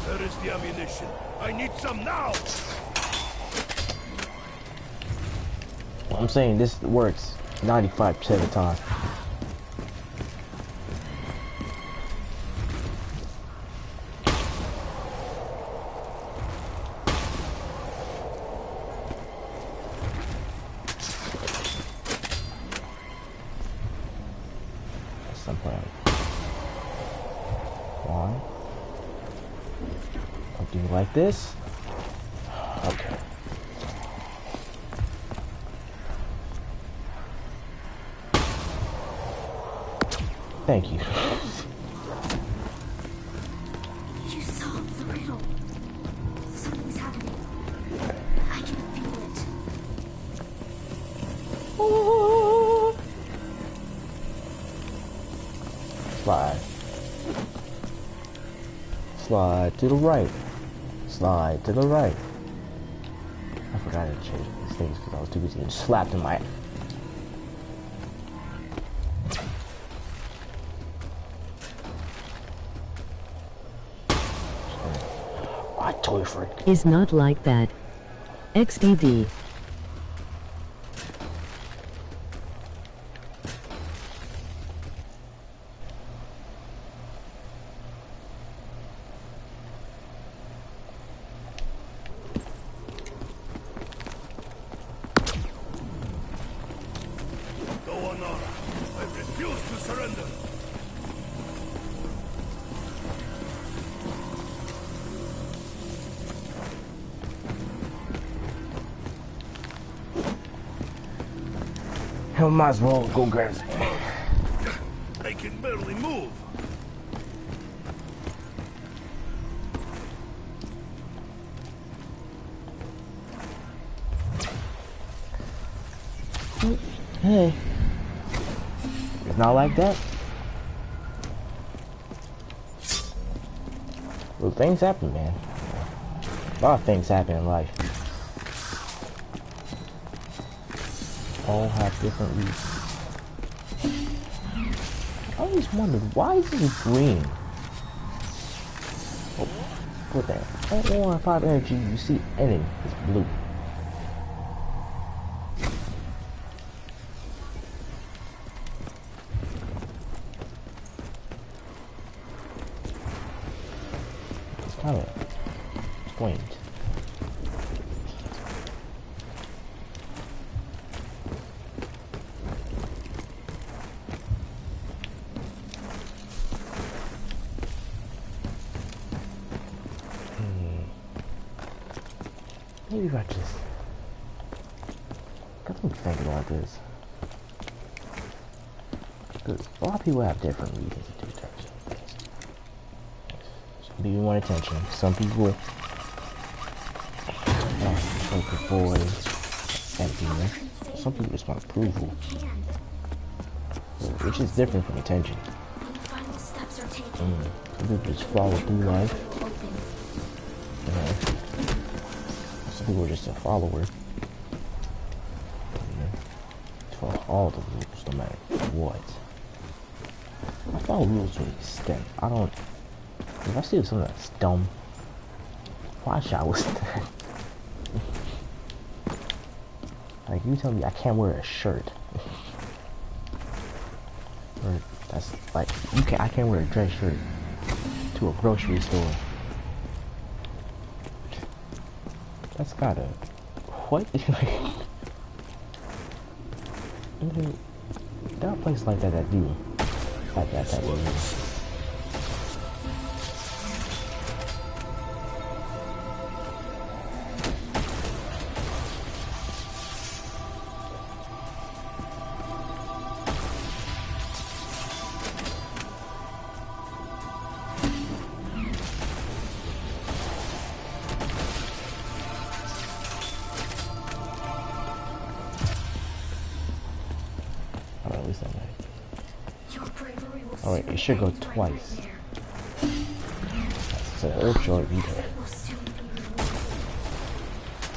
There is the ammunition. I need some now. Well, I'm saying this works 95% of the time. Like this? Okay. Thank you. You solved the riddle. Something's happening. I can feel it. Slide. Slide to the right. Slide to the right. I forgot to change these things because I was too busy getting slapped in my... I totally forgot. Is not like that. XDD. I might as well go grab it. I can barely move. Hey. It's not like that. Well, things happen, man. A lot of things happen in life. All have different reasons. I always wondered, why is it green? Oh, put that. Oh, 1 5 energy, you see ending is blue. It's kind of quaint. Maybe if I just got to think about this. Because a lot of people have different reasons to do certain things. Some people want attention. Some people want the boy emptiness. Some people just want approval, which is different from attention. Some people just follow through life. People are just a follower. Follow all the rules, no matter what. I follow rules to an extent. I don't. If I see something that's dumb, why should I listen to that? Like, you tell me I can't wear a shirt, or that's like I can't wear a dress shirt to a grocery store. That's gotta... What? There are places like that do like that type of thing. Alright, it should go twice. So it'll show it either.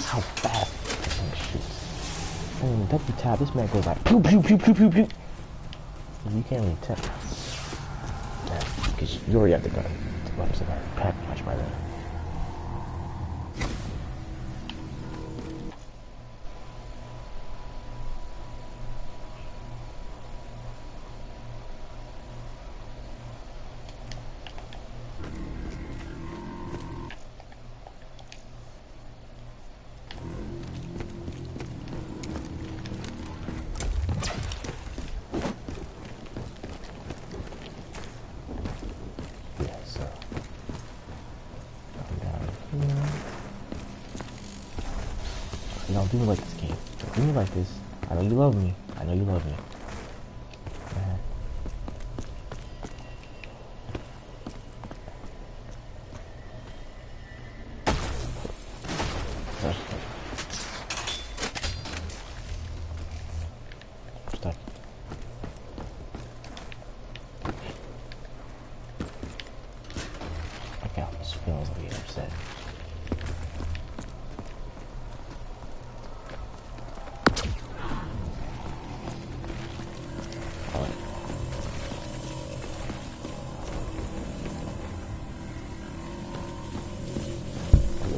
How fast this thing shoots. Oh, W tab, this man goes like pew pew pew pew pew pew. You can't really tell. Yeah, because you already have the gun. It's a pack much by then. Don't do me like this, game. Don't do me like this. I know you love me. I know you love me. Stop. I got this feels like being upset.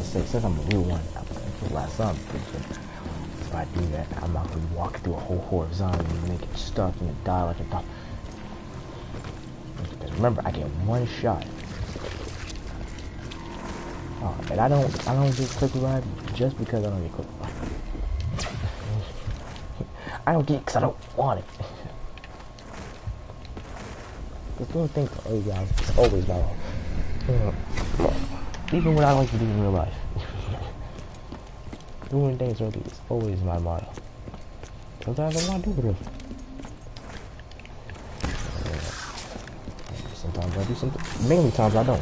Since I'm a real one, I'm gonna kill last zombie. If I do that, I'm not gonna walk through a whole horde of zombies and make it stuck and die like a dog. Because remember, I get one shot. Oh, and I don't get quick revive just because I don't get quick revive. I don't get it because I don't want it. Because doing things to other guys is always my fault. Even when I like to do in real life. Doing things early is always my motto. Sometimes I want to do this. Sometimes I do something. Mainly times I don't.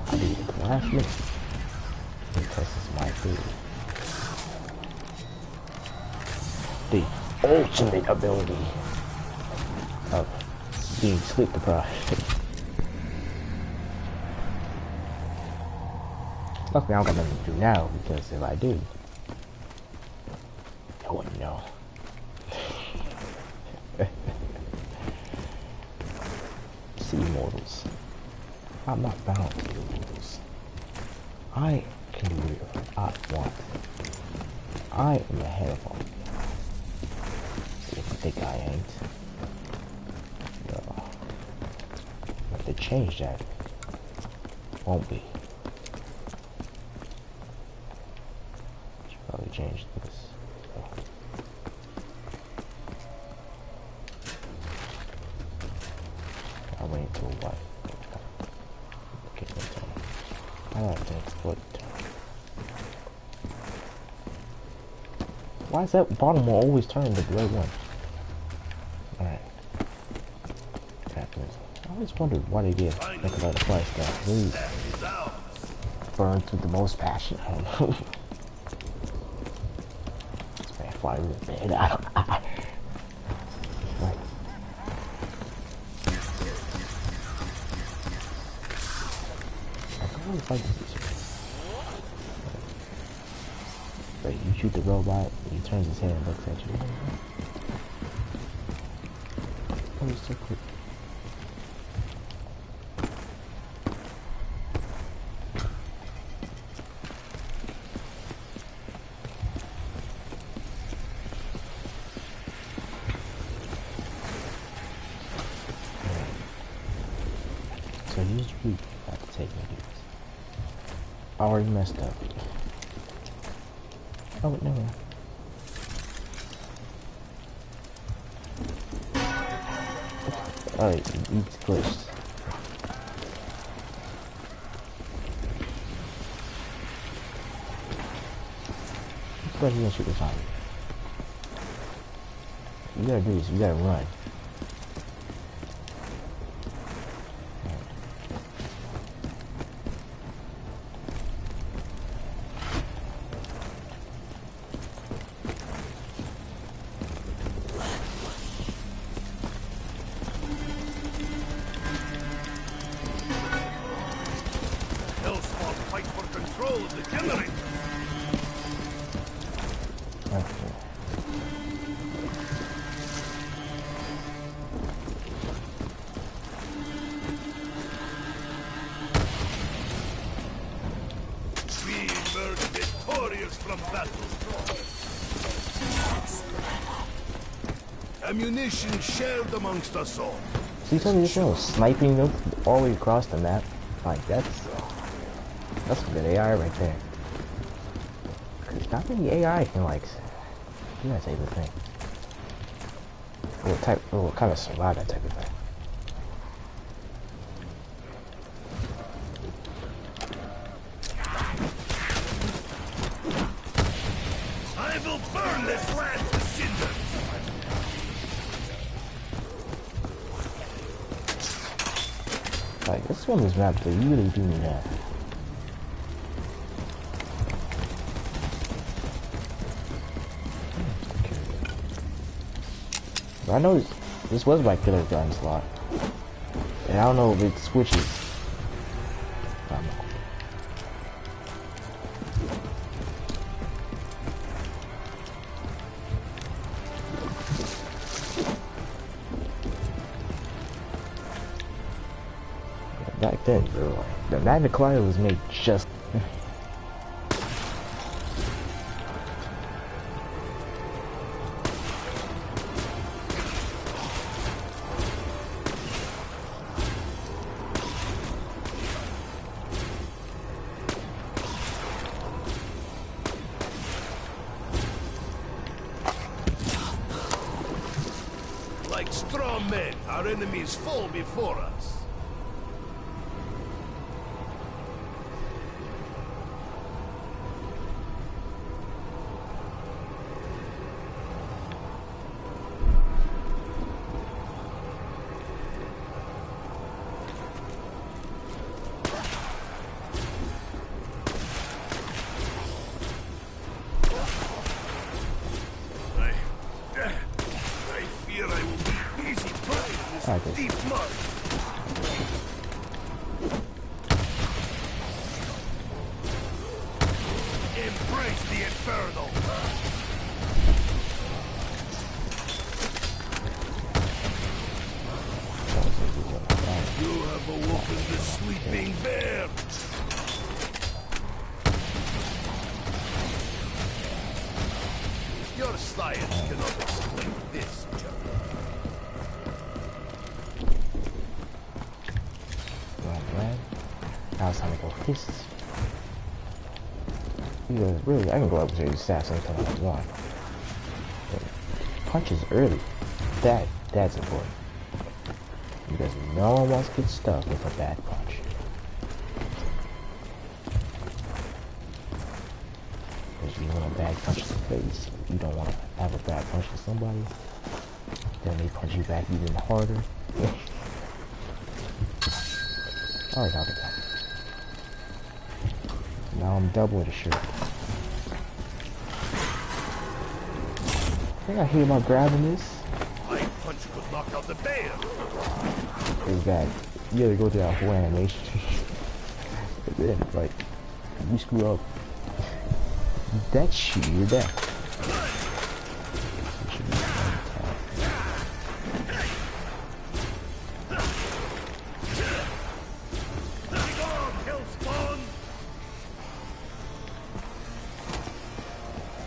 I do it at the last minute. Because it's my food. The ultimate ability of being sleep deprived. Luckily, I don't got nothing to do now, because if I do, I wouldn't know. Sea mortals. I'm not bound to the rules. I can do whatever I want. I am ahead of all. If you think I ain't, no. If they change that, won't be. Should probably change this. So. I'll wait until what? Okay, that's all. I don't think what. Why is that bottom one always turning to the right one? Alright. I always wondered why they did think about the price stuff. Really burned to the most passion. I don't know. This man fly really bad. I don't like. I always like this. But you shoot the robot, he turns his head and looks at you. Oh, he's so quick. So use root to take me to this. I already messed up. Oh, no. Alright, it's glitched. But you gonna shoot the zombie. You gotta do this, you gotta run. Fight for control of the generator. Okay. We emerge victorious from battle. Ammunition shared amongst us all. So you tell me this thing was sniping them all the way across the map? Like, that's some good AI right there. Cause not many AI can like, do that type of thing. Will kind of survive that type of thing. I will burn this land to cinders. Like, this one is map, they really do need that. I know this was my killer gun slot, and I don't know if it switches. I don't know. Back then, bro, the Magna Carta was made just. Like straw men, our enemies fall before us. this. deep mud. Embrace the inferno. You have awoken the sleeping bear. Your science cannot explain this, gentlemen. Alright. Now it's time to go fists. Because really, I can go up to these stats anytime I want. But punches early. That's important. Because no one wants to get stuck with a bad punch. Because you want a bad punch to the face. You don't want to have a bad punch to somebody. Then they punch you back even harder. Alright, I'll be done. Now I'm double the shirt. I think I hear about grabbing this. My punch could knock out the bear. Is that you gotta go through that whole animation. And then, like, you screw up. That's you're dead.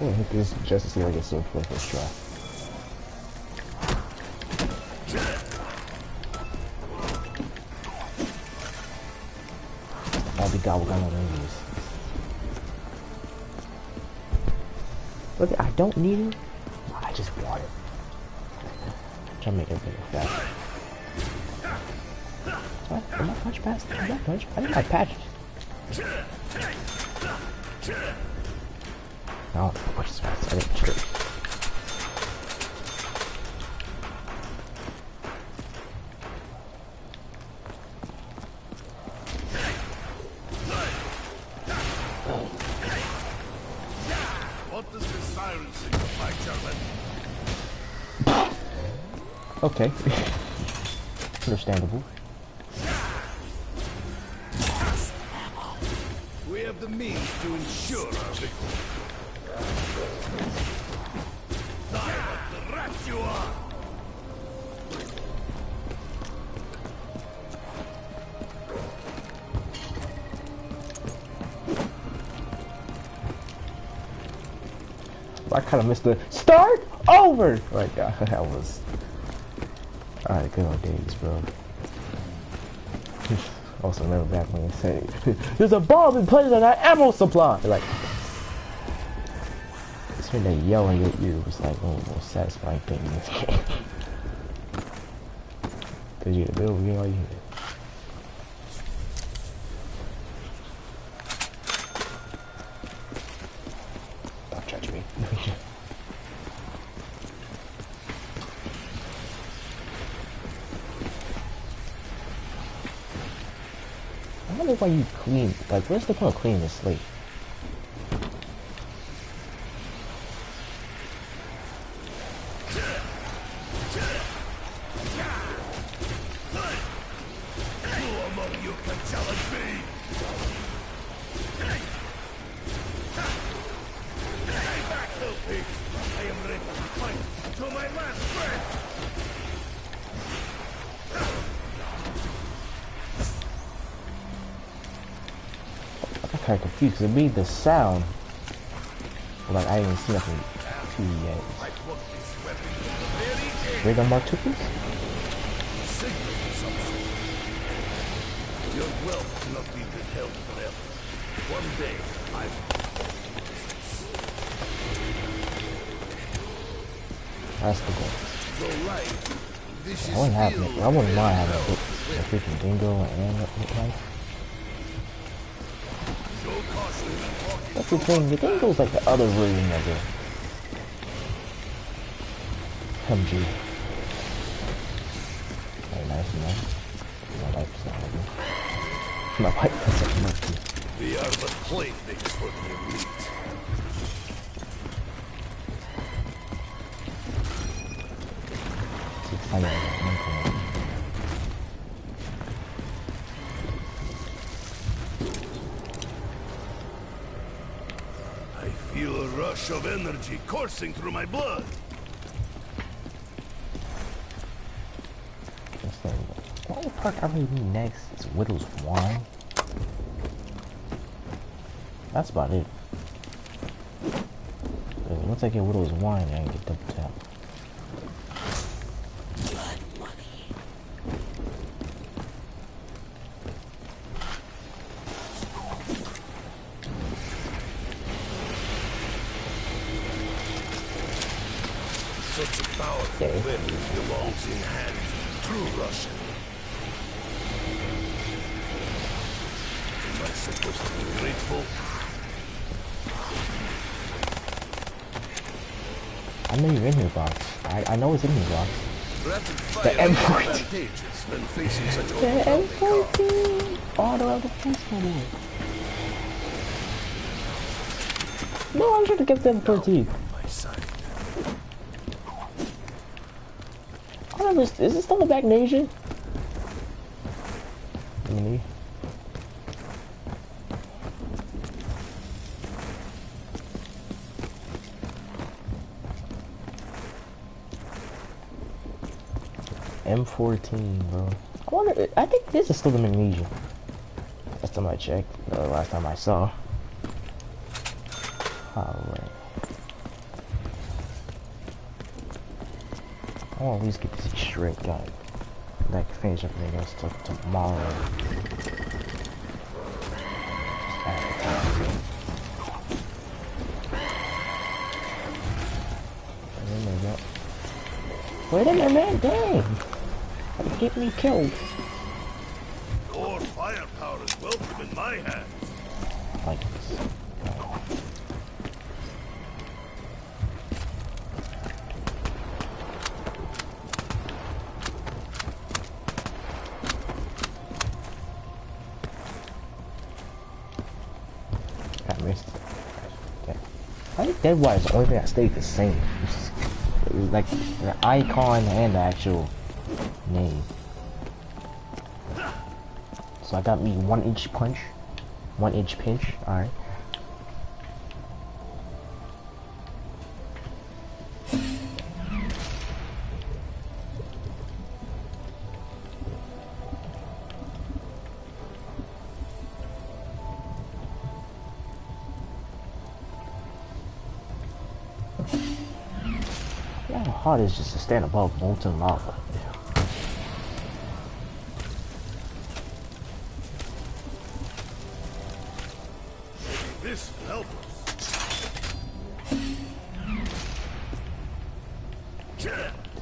I'm gonna hit this just to see if I get sword for the first try. I'll be gobble gun on these. Look, I don't need it. I just want it. Try to make it bigger, faster. What? Am I punch past? Am I punch? I think I patched. No, push this fast. I didn't trip. What does the siren signify, German? Okay. Understandable. We have the means to ensure our victory. Die like the rat you are! I kind of missed the start over. Like that was. Alright, good old days, bro. Also, remember back when you say there's a bomb in place on that ammo supply. Like, it's when they yell in your ear. It's like one of the most satisfying things in this game. Cause you're in the middle of all you hear. Don't judge me. I wonder why you clean. Like, where's the point of cleaning this slate? Kind of confused because it made the sound like I didn't see nothing too yet. Wait, on Mark took this? Your wealth cannot be withheld forever. One day, That's the goal. So right, this I wouldn't have it. I wouldn't mind having a freaking dingo and like. That's the thing, the dingo's like the other version of it. MG. Very nice, you know. My wife's not happy. My wife doesn't like me. We are but playthings for the elite. I know, rush of energy coursing through my blood. What part I really need next is Widow's Wine. That's about it. Once I get Widow's Wine, I can get double tap. Blood money. Such a powerful weapon belongs in hands of true Russian. Am I supposed to be grateful? I know you're in here, box. I know it's in here, box. Rapid fire The is M14. advantageous when facing such The overwhelming M14! Auto of the peaceful one. No, I'm trying to get the M14. my side. Is this still a back nation? Me? M14, bro. I wonder. I think this is still in Indonesia. Last time I checked. The last time I saw. Alright. I want to at least get this straight, guys. That can finish everything else till tomorrow. Just add the time to it. Wait a minute, man, dang! Get me killed. Your firepower is welcome in my hands. Like this. I missed it. Yeah. I think Dead Wire is the only thing that stayed the same. Like the icon and the actual name. So I got me 1 inch punch, 1 inch pinch. All right. How hard is just to stand above molten lava? This will help us.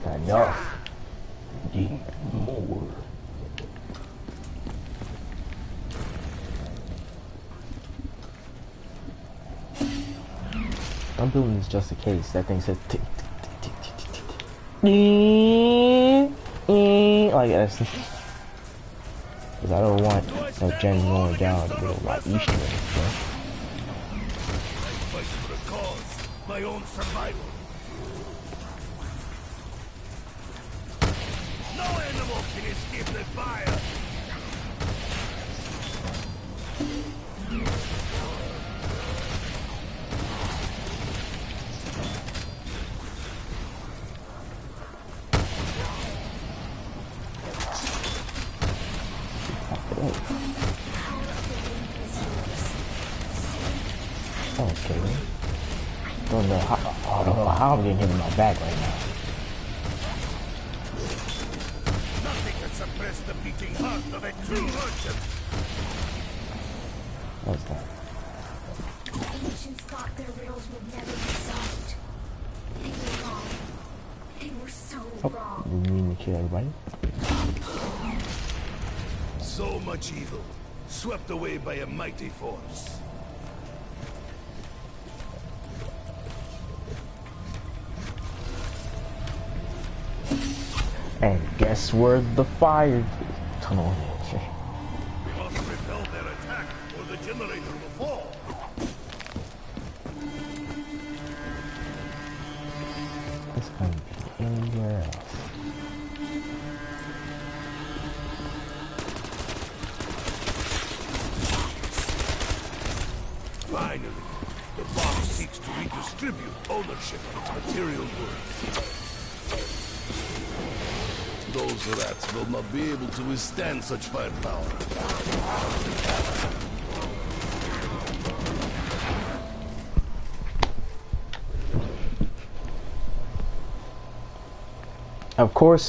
Enough. Need more. I'm building this just in case. That thing says tick, tick, tick, tick, tick, tick, tick. Like that's because I don't want no gen going down in the middle of my Easter egg, bro. I fight for a cause, my own survival. No animal can escape the fire. Okay. Don't know how. I don't know how I'm getting hit in my back right now. Nothing can suppress the beating heart of a true merchant. What's that? Ancients thought their riddles would never be solved. They were wrong. They were so wrong. You mean to kill everybody? So much evil, swept away by a mighty force. And guess where the fire tunnel is? We must repel their attack, or the generator will fall. This can be anywhere else. Finally, the box seeks to redistribute ownership of its material goods. Those rats will not be able to withstand such firepower. Of course,